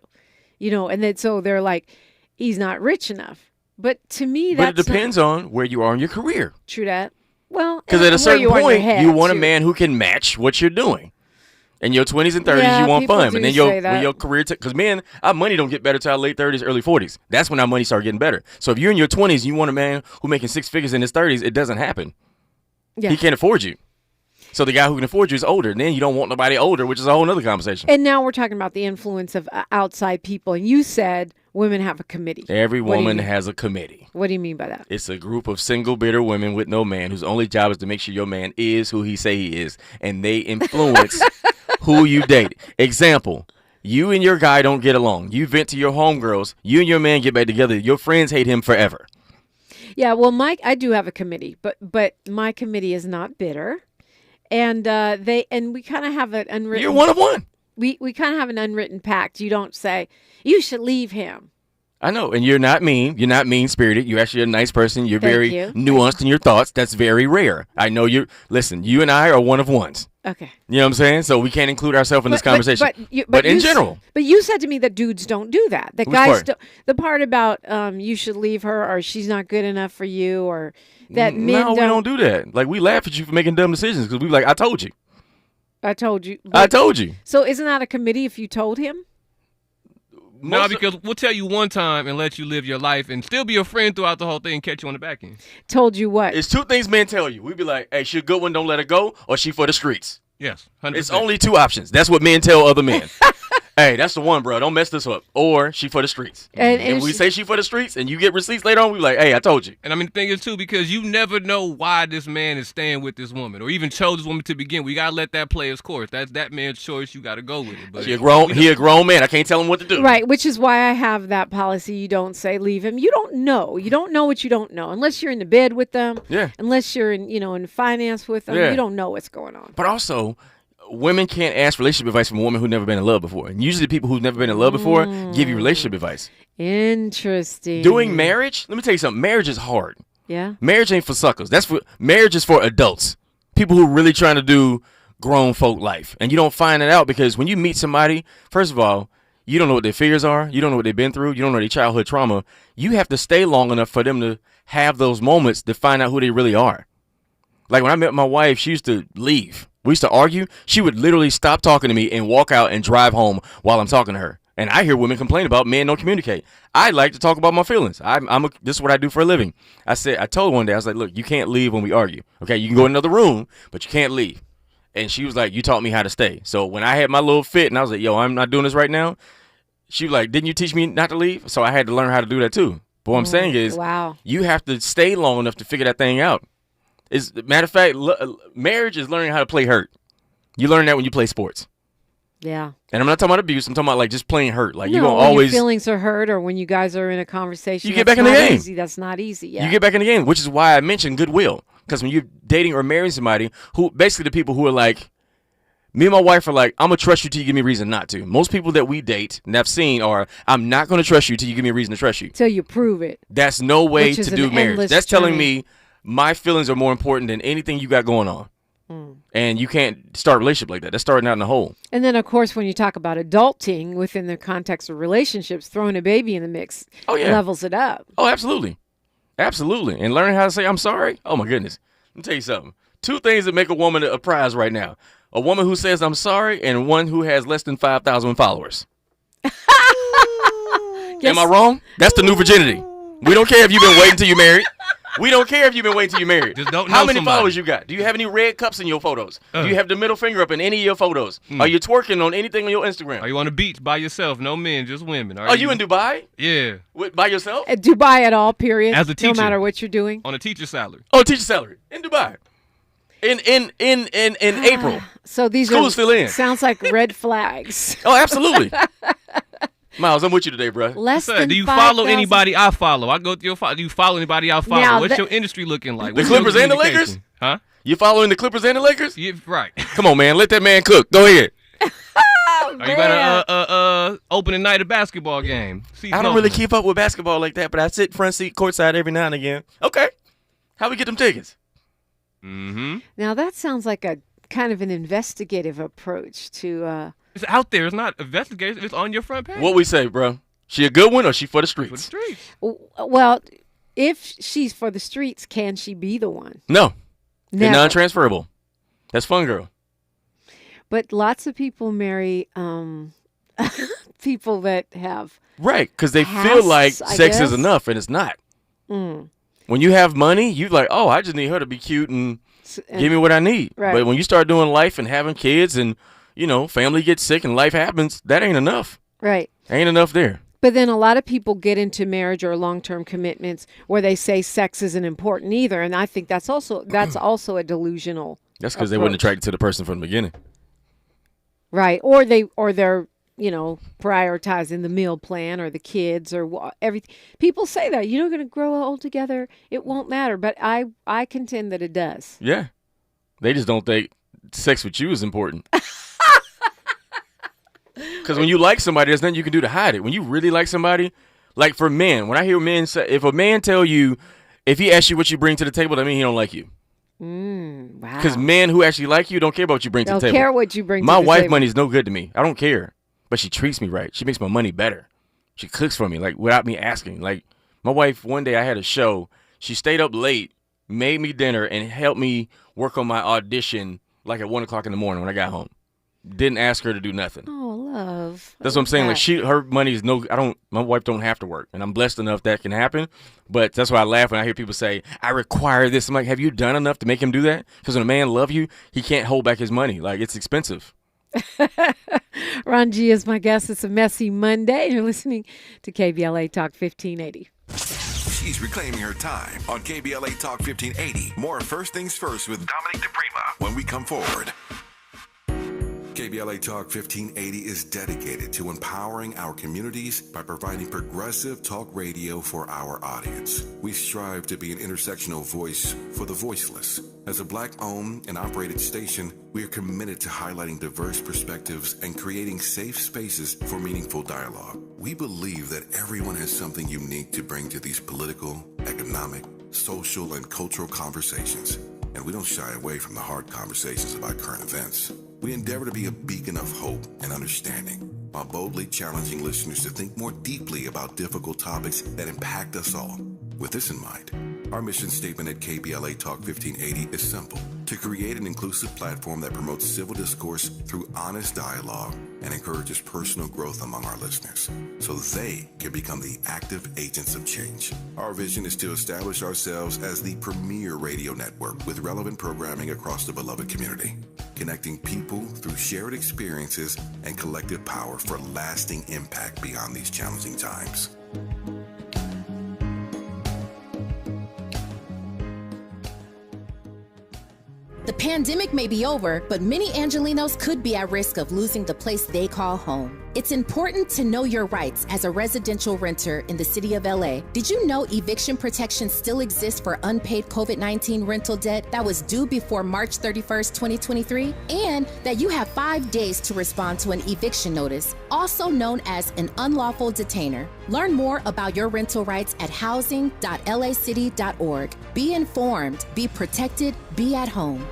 And then so they're like, he's not rich enough. But to me, But it depends on where you are in your career. True that. Well, because at a certain point, you want a man who can match what you're doing. In your 20s and 30s, you want fun. And then when your career, because men, our money don't get better till our late 30s, early 40s. That's when our money starts getting better. So if you're in your 20s, you want a man who making 6 figures in his 30s, it doesn't happen. Yeah. He can't afford you. So the guy who can afford you is older, and then you don't want nobody older, which is a whole other conversation. And now we're talking about the influence of outside people. And you said women have a committee. Every woman has a committee. What do you mean by that? It's a group of single, bitter women with no man whose only job is to make sure your man is who he say he is, and they influence who you date. Example. You and your guy don't get along. You vent to your homegirls. You and your man get back together. Your friends hate him forever. Yeah, well, I do have a committee, but my committee is not bitter, and we kind of have an unwritten. You're one of one. We kind of have an unwritten pact. You don't say you should leave him. I know, and you're not mean. You're not mean-spirited. You're actually a nice person. You're Thank very you. nuanced in your thoughts. That's very rare. I know you. Listen, you and I are one of ones. Okay. You know what I'm saying? So we can't include ourselves in this conversation. But in you general. But you said to me that dudes don't do that. That Which guys part? the part about you should leave her or she's not good enough for you or that men No, we don't do that. Like, we laugh at you for making dumb decisions because we be like, I told you. I told you. I told you. So isn't that a committee if you told him? No, because we'll tell you one time and let you live your life and still be your friend throughout the whole thing and catch you on the back end. Told you what? It's two things men tell you. We be like, hey, she a good one, don't let her go, or she for the streets. Yes, 100%. It's only two options. That's what men tell other men. Hey, that's the one, bro. Don't mess this up. Or she for the streets. And if we say she for the streets and you get receipts later on, we be like, hey, I told you. And I mean, the thing is, too, because you never know why this man is staying with this woman or even chose this woman to begin with. You got to let that play his course. That's that man's choice. You got to go with it. But he a grown man. I can't tell him what to do. Right, which is why I have that policy. You don't say leave him. You don't know. You don't know what you don't know. Unless you're in the bed with them. Yeah. Unless you're in finance with them. Yeah. You don't know what's going on. But also, women can't ask relationship advice from a woman who's never been in love before. And usually the people who've never been in love before give you relationship advice. Interesting. Doing marriage, let me tell you something. Marriage is hard. Yeah. Marriage ain't for suckers. Marriage is for adults. People who are really trying to do grown folk life. And you don't find it out because when you meet somebody, first of all, you don't know what their fears are. You don't know what they've been through. You don't know their childhood trauma. You have to stay long enough for them to have those moments to find out who they really are. Like when I met my wife, she used to leave. We used to argue. She would literally stop talking to me and walk out and drive home while I'm talking to her. And I hear women complain about men don't communicate. I like to talk about my feelings. This is what I do for a living. I told her one day, I was like, look, you can't leave when we argue. Okay, you can go in another room, but you can't leave. And she was like, you taught me how to stay. So when I had my little fit and I was like, yo, I'm not doing this right now. She was like, didn't you teach me not to leave? So I had to learn how to do that too. But what I'm saying is, you have to stay long enough to figure that thing out. Matter of fact, marriage is learning how to play hurt. You learn that when you play sports. Yeah. And I'm not talking about abuse. I'm talking about like just playing hurt. Like no, you're gonna when always your feelings are hurt, or when you guys are in a conversation. You get back in the game. Easy. That's not easy. Yeah. You get back in the game, which is why I mentioned goodwill. Because when you're dating or marrying somebody who, basically the people who are like, me and my wife are like, I'm gonna trust you till you give me a reason not to. Most people that we date and I've seen are, I'm not gonna trust you till you give me a reason to trust you. Till you prove it. That's no way to do marriage. That's telling me my feelings are more important than anything you got going on. And you can't start a relationship like that. That's starting out in the hole. And then, of course, when you talk about adulting within the context of relationships, throwing a baby in the mix levels it up. Oh, absolutely. Absolutely. And learning how to say, I'm sorry. Oh, my goodness. Let me tell you something. Two things that make a woman a prize right now. A woman who says, I'm sorry, and one who has less than 5,000 followers. Am I wrong? That's the new virginity. We don't care if you've been waiting till you're married. We don't care if you've been waiting till you're married. Just don't know How many somebody. followers you got? Do you have any red cups in your photos? Do you have the middle finger up in any of your photos? Are you twerking on anything on your Instagram? Are you on the beach by yourself? No men, just women. Are you in Dubai? Yeah. By yourself? At Dubai at all, period. As a teacher. No matter what you're doing. On a teacher's salary. Oh, teacher salary. In Dubai. In April. So these School's still in. Sounds like red flags. Oh, absolutely. Miles, I'm with you today, bro. Less than do you 5,000? follow anybody I follow? I go through your follow. Do you follow anybody I follow? Now What's your industry looking like? The What's your Clippers and the communication? Lakers? Huh? You following the Clippers and the Lakers? Yeah, right. Come on, man. Let that man cook. Go ahead. Are you got a opening night of basketball game? I don't really keep up with basketball like that, but I sit front seat courtside every now and again. Okay. How we get them tickets? Mm-hmm. Now that sounds like a kind of an investigative approach to. It's out there. It's not investigative. It's on your front page. What we say, bro? She a good one or she for the streets? For the streets. Well, if she's for the streets, can she be the one? No. Never. They're non-transferable. That's fun, girl. But lots of people marry people that have right, because they pasts, feel like I sex is guess. enough, and it's not. Mm. When you have money, you like, oh, I just need her to be cute and Give me what I need. Right. But when you start doing life and having kids and, family gets sick and life happens, that ain't enough. Right. Ain't enough there. But then a lot of people get into marriage or long-term commitments where they say sex isn't important either, and I think that's also a delusional. That's because they weren't attracted to the person from the beginning. Right. Or they're prioritizing the meal plan or the kids or everything. People say that you're going to grow old together, it won't matter, but I contend that it does. Yeah. They just don't think sex with you is important. Because when you like somebody, there's nothing you can do to hide it. When you really like somebody, like for men, when I hear men say, if a man tell you, if he asks you what you bring to the table, that means he don't like you. Wow. Because men who actually like you don't care about what you bring to the table. Don't care what you bring to the table. My wife table. money is no good to me. I don't care. But she treats me right. She makes my money better. She cooks for me, like without me asking. Like my wife, one day I had a show. She stayed up late, made me dinner, and helped me work on my audition like at 1 o'clock in the morning when I got home. Didn't ask her to do nothing. Oh, love. That's what I'm saying. Like her money is my wife don't have to work, and I'm blessed enough that can happen. But that's why I laugh when I hear people say, I require this. I'm like, have you done enough to make him do that? Because when a man loves you, he can't hold back his money. Like, it's expensive. Ron G is my guest. It's a messy Monday. You're listening to KBLA Talk 1580. She's reclaiming her time on KBLA Talk 1580. More First Things First with Dominique DePrima when we come forward. KBLA Talk 1580 is dedicated to empowering our communities by providing progressive talk radio for our audience. We strive to be an intersectional voice for the voiceless. As a Black-owned and operated station, we are committed to highlighting diverse perspectives and creating safe spaces for meaningful dialogue. We believe that everyone has something unique to bring to these political, economic, social, and cultural conversations, and we don't shy away from the hard conversations about current events. We endeavor to be a beacon of hope and understanding, while boldly challenging listeners to think more deeply about difficult topics that impact us all. With this in mind, our mission statement at KBLA Talk 1580 is simple: to create an inclusive platform that promotes civil discourse through honest dialogue and encourages personal growth among our listeners, so they can become the active agents of change. Our vision is to establish ourselves as the premier radio network with relevant programming across the beloved community, connecting people through shared experiences and collective power for lasting impact beyond these challenging times. The pandemic may be over, but many Angelenos could be at risk of losing the place they call home. It's important to know your rights as a residential renter in the city of LA. Did you know eviction protection still exists for unpaid COVID-19 rental debt that was due before March 31st, 2023? And that you have 5 days to respond to an eviction notice, also known as an unlawful detainer. Learn more about your rental rights at housing.lacity.org. Be informed, be protected, be at home.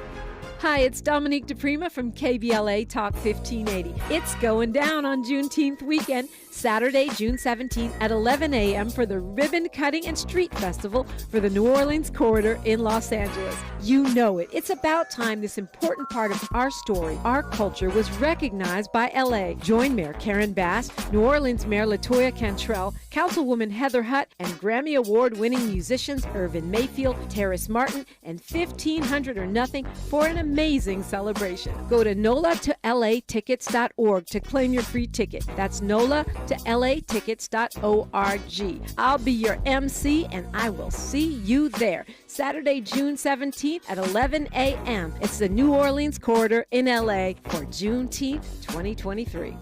Hi, it's Dominique DePrima from KBLA Talk 1580. It's going down on Juneteenth weekend, Saturday, June 17th at 11 a.m. for the Ribbon Cutting and Street Festival for the New Orleans corridor in Los Angeles. You know it. It's about time this important part of our story, our culture, was recognized by LA. Join Mayor Karen Bass, New Orleans Mayor LaToya Cantrell, Councilwoman Heather Hutt, and Grammy Award-winning musicians Irvin Mayfield, Terrace Martin, and 1,500 or Nothing for an amazing celebration. Go to NOLA-to-LA-tickets.org to claim your free ticket. That's NOLA-to-LA-tickets.org. I'll be your MC, and I will see you there. Saturday, June 17th at 11 a.m. It's the New Orleans corridor in LA for Juneteenth 2023.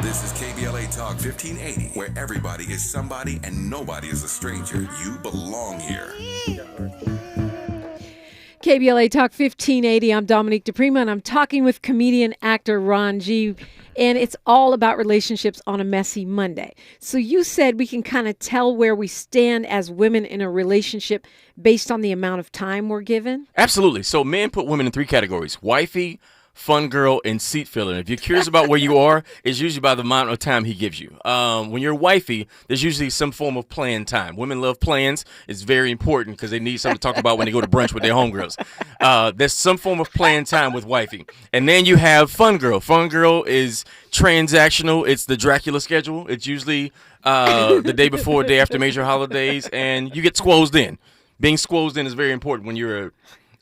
This is KBLA Talk 1580, where everybody is somebody and nobody is a stranger. You belong here. KBLA Talk 1580. I'm Dominique DePrima, and I'm talking with comedian actor Ron G. And it's all about relationships on a messy Monday. So you said we can kind of tell where we stand as women in a relationship based on the amount of time we're given? Absolutely. So men put women in 3 categories: wifey, fun girl, and seat filler. If you're curious about where you are, it's usually by the amount of time he gives you. When you're wifey, there's usually some form of plan time. Women love plans. It's very important because they need something to talk about when they go to brunch with their homegirls. There's some form of plan time with wifey. And then you have fun girl. Fun girl is transactional. It's the Dracula schedule. It's usually the day before, day after major holidays, and you get squozed in. Being squozed in is very important when you're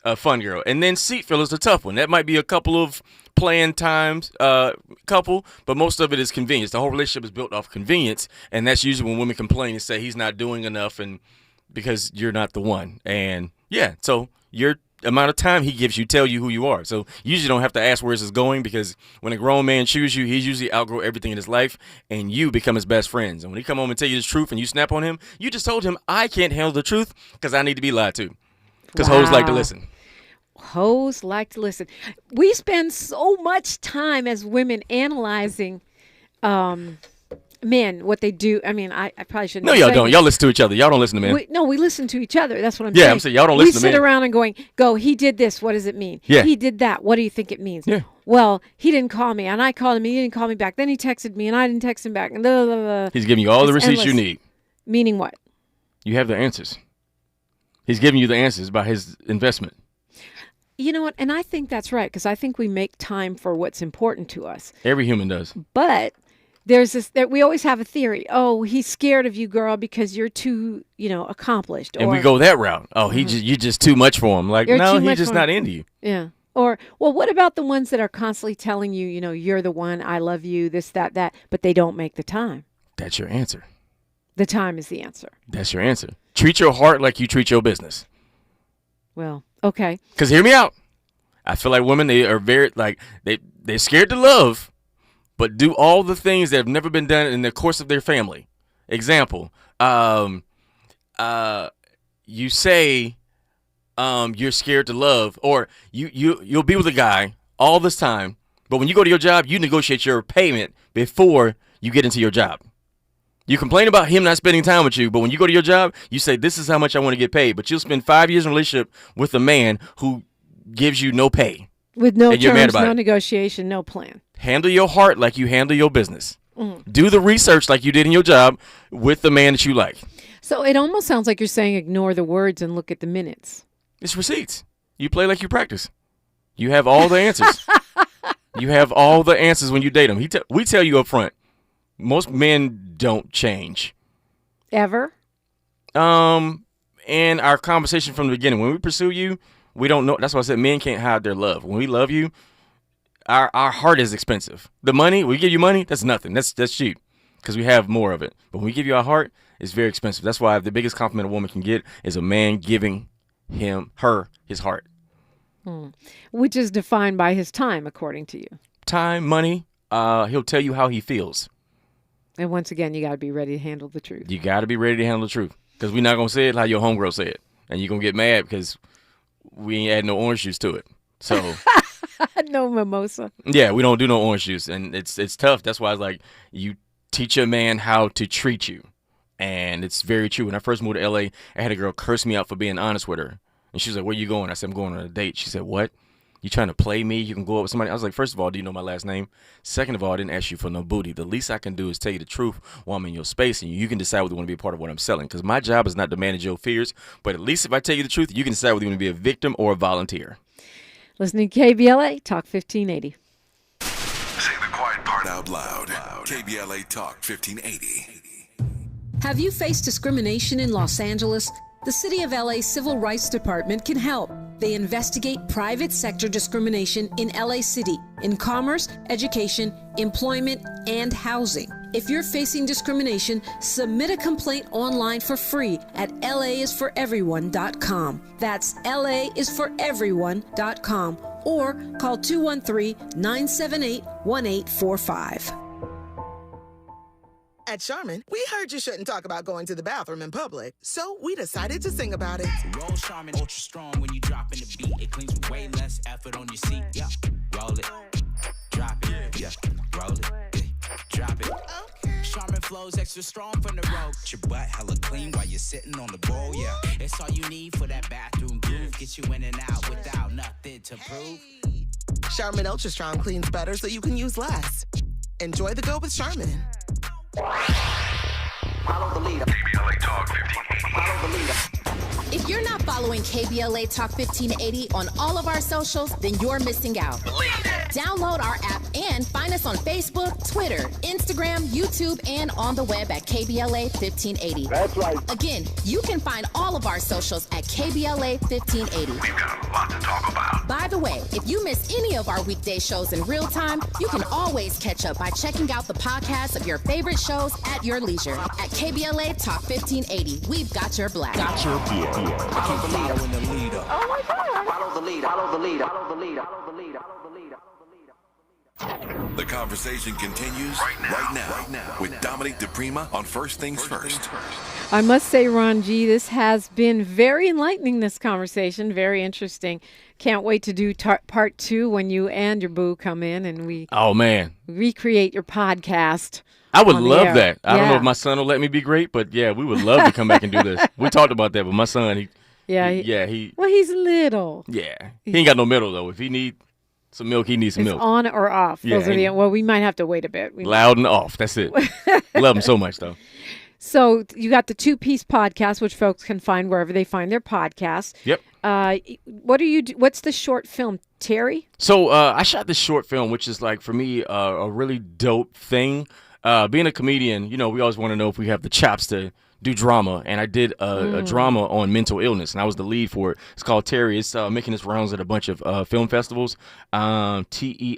a fun girl. And then seat filler's a tough one. That might be a couple of playing times, couple, but most of it is convenience. The whole relationship is built off convenience, and that's usually when women complain and say he's not doing enough, and because you're not the one. And yeah, so your amount of time he gives you tell you who you are. So you usually don't have to ask where this is going, because when a grown man chooses you, he's usually outgrow everything in his life, and you become his best friends. And when he come home and tell you the truth and you snap on him, you just told him, I can't handle the truth because I need to be lied to. Because hoes like to listen. Hoes like to listen. We spend so much time as women analyzing men, what they do. I mean, I probably shouldn't. No, y'all don't. Y'all listen to each other. Y'all don't listen to men. We listen to each other. That's what I'm saying. Yeah, I'm saying y'all don't listen to men. We sit around and go, he did this. What does it mean? Yeah. He did that. What do you think it means? Yeah. Well, he didn't call me, and I called him, and he didn't call me back. Then he texted me, and I didn't text him back. And blah, blah, blah. He's giving you all the receipts you need. Meaning what? You have the answers. He's giving you the answers by his investment. You know what? And I think that's right, because I think we make time for what's important to us. Every human does. But there's this, that we always have a theory. Oh, he's scared of you, girl, because you're too, accomplished. And we go that route. Oh, you're just too much for him. Like, no, he's just not into you. Yeah. Or, well, what about the ones that are constantly telling you, you're the one, I love you, this, that, but they don't make the time? That's your answer. The time is the answer. That's your answer. Treat your heart like you treat your business. Well, okay. Because hear me out. I feel like women, they are very, they're scared to love, but do all the things that have never been done in the course of their family. Example, you say you're scared to love, or you'll be with a guy all this time, but when you go to your job, you negotiate your payment before you get into your job. You complain about him not spending time with you, but when you go to your job, you say, this is how much I want to get paid. But you'll spend 5 years in a relationship with a man who gives you no pay. With no terms, no negotiation, no plan. Handle your heart like you handle your business. Mm. Do the research like you did in your job with the man that you like. So it almost sounds like you're saying ignore the words and look at the minutes. It's receipts. You play like you practice. You have all the answers. You have all the answers when you date him. We tell you up front, most men don't change. Ever? In our conversation from the beginning, when we pursue you, we don't know. That's why I said men can't hide their love. When we love you, our heart is expensive. The money, we give you money, that's nothing. That's cheap because we have more of it. But when we give you our heart, it's very expensive. That's why the biggest compliment a woman can get is a man giving her his heart. Which is defined by his time, according to you. Time, money, he'll tell you how he feels. And once again, you got to be ready to handle the truth. You got to be ready to handle the truth, because we're not going to say it how your homegirl said it. And you're going to get mad because we ain't add no orange juice to it. So no mimosa. Yeah, we don't do no orange juice. And it's tough. That's why it's like you teach a man how to treat you. And it's very true. When I first moved to LA, I had a girl curse me out for being honest with her. And she was like, where you going? I said, I'm going on a date. She said, what? You trying to play me? You can go up with somebody? I was like, first of all, do you know my last name? Second of all, I didn't ask you for no booty. The least I can do is tell you the truth while I'm in your space, and you can decide whether you want to be a part of what I'm selling. Because my job is not to manage your fears, but at least if I tell you the truth, you can decide whether you want to be a victim or a volunteer. Listening to KBLA Talk 1580. Say the quiet part out loud. KBLA Talk 1580. Have you faced discrimination in Los Angeles? The City of LA Civil Rights Department can help. They investigate private sector discrimination in LA City in commerce, education, employment, and housing. If you're facing discrimination, submit a complaint online for free at laisforeveryone.com. That's laisforeveryone.com or call 213-978-1845. At Charmin, we heard you shouldn't talk about going to the bathroom in public, so we decided to sing about it. Roll Charmin ultra strong when you drop in the beat. It cleans with way less effort on your seat. Yeah, roll it, drop it. Yeah, roll it, drop it. Charmin flows extra strong from the road. Your butt hella clean while you're sitting on the bowl. Yeah, it's all you need for that bathroom groove. Get you in and out without nothing to prove. Charmin Ultra Strong cleans better so you can use less. Enjoy the go with Charmin. Follow the leader. KBLA Talk 1580. Follow the leader. If you're not following KBLA Talk 1580 on all of our socials, then you're missing out. Download our app And find us on Facebook, Twitter, Instagram, YouTube, and on the web at KBLA 1580. That's right. Again, you can find all of our socials at KBLA 1580. We've got a lot to talk about. By the way, if you miss any of our weekday shows in real time, you can always catch up by checking out the podcast of your favorite shows at your leisure. At KBLA Talk 1580, we've got your black. Follow the leader. Oh my God. Follow the leader. Follow the leader. Follow the leader. Follow the leader. The conversation continues right now with Dominic DePrima on First Things First. I must say, Ron G., this has been very enlightening, this conversation. Very interesting. Can't wait to do part 2 when you and your boo come in and we recreate your podcast. I would love that. I don't know if my son will let me be great, but yeah, we would love to come back and do this. We talked about that, but my son, well, he's little. Yeah. He ain't got no middle, though. If he need some milk, he needs some milk. On or off. Yeah, those are well, we might have to wait a bit. Loud and off. That's it. Love him so much, though. So you got the 2-piece podcast, which folks can find wherever they find their podcasts. Yep. What's the short film, Terry? So I shot this short film, which is like, for me, a really dope thing. Being a comedian, we always want to know if we have the chops to do drama, and I did a drama on mental illness, and I was the lead for it. It's called Terry. It's making its rounds at a bunch of film festivals. Terri.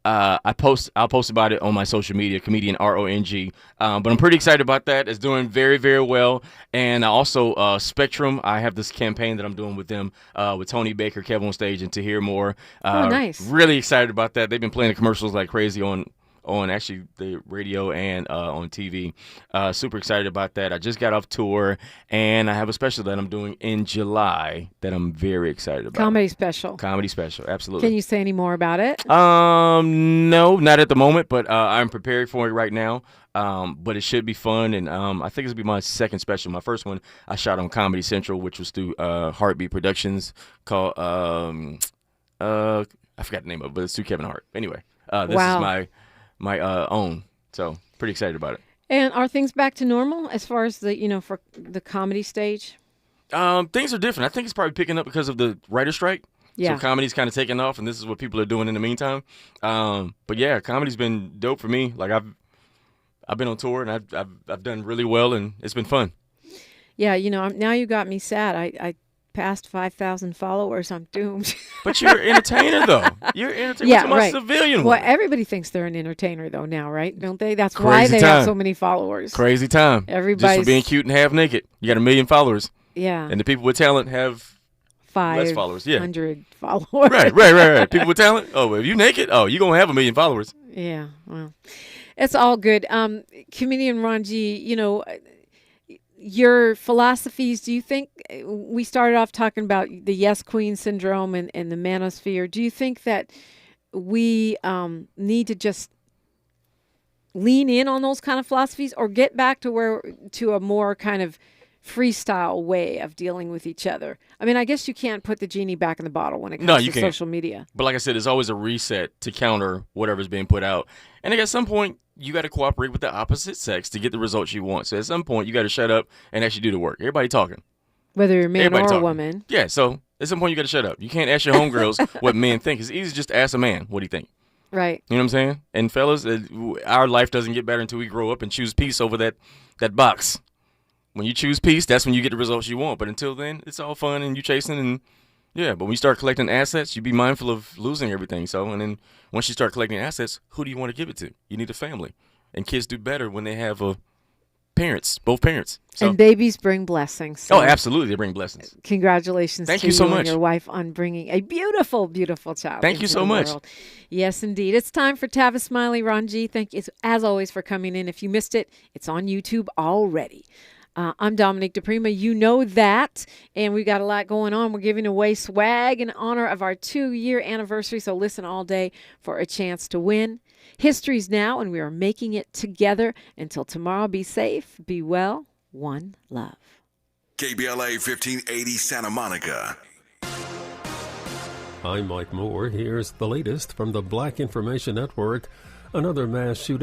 I'll post about it on my social media, comedian RONG. But I'm pretty excited about that. It's doing very, very well. And also Spectrum, I have this campaign that I'm doing with them, with Tony Baker, Kevin on Stage, and To Hear More. Nice. Really excited about that. They've been playing the commercials like crazy on actually the radio and on TV. Super excited about that. I just got off tour, and I have a special that I'm doing in July that I'm very excited about. Comedy special, absolutely. Can you say any more about it? No, not at the moment, but I'm prepared for it right now. But it should be fun, and I think it's going to be my second special. My first one I shot on Comedy Central, which was through Heartbeat Productions, called I forgot the name of it, but it's through Kevin Hart. Anyway, this is my own, so pretty excited about it. And are things back to normal as far as the for the comedy stage? Things are different. I think it's probably picking up because of the writer strike. Yeah. So comedy's kind of taking off, and this is what people are doing in the meantime. But yeah, comedy's been dope for me. Like I've been on tour, and I've done really well, and it's been fun. Yeah, now you got me sad. I passed 5,000 followers. I'm doomed. But you're an entertainer, though. You're an entertainer. Yeah, right. Civilian one. Well, everybody thinks they're an entertainer, though, now, right? Don't they? That's why they have so many followers. Crazy time. Everybody's just for being cute and half naked. You got 1 million followers. Yeah. And the people with talent have 500 less followers. Yeah. Followers. Right. People with talent. Oh, if you naked, you're going to have 1 million followers. Yeah. Well, it's all good. Comedian Ron G., your philosophies, do you think, we started off talking about the yes queen syndrome and the manosphere. Do you think that we need to just lean in on those kind of philosophies, or get back to a more kind of freestyle way of dealing with each other? I mean, I guess you can't put the genie back in the bottle when it comes to social media. But like I said, there's always a reset to counter whatever's being put out. And at some point, you got to cooperate with the opposite sex to get the results you want. So at some point, you got to shut up and actually do the work. Everybody talking. Whether you're a man or a woman. Yeah, so at some point, you got to shut up. You can't ask your homegirls what men think. It's easy just to ask a man what he think. Right. You know what I'm saying? And fellas, our life doesn't get better until we grow up and choose peace over that box. When you choose peace, that's when you get the results you want. But until then, it's all fun and you chasing and yeah. But when you start collecting assets, you be mindful of losing everything. So, and then once you start collecting assets, who do you want to give it to? You need a family. And kids do better when they have both parents. So. And babies bring blessings. So absolutely. They bring blessings. Congratulations Thank to you so and much. your wife on bringing a beautiful, beautiful child. Thank you so much. World. Yes, indeed. It's time for Tavis Smiley. Ron G., thank you as always for coming in. If you missed it, it's on YouTube already. I'm Dominic DePrima. You know that. And we've got a lot going on. We're giving away swag in honor of our 2-year anniversary. So listen all day for a chance to win. History's now, and we are making it together. Until tomorrow, be safe, be well, one love. KBLA 1580 Santa Monica. I'm Mike Moore. Here's the latest from the Black Information Network. Another mass shooting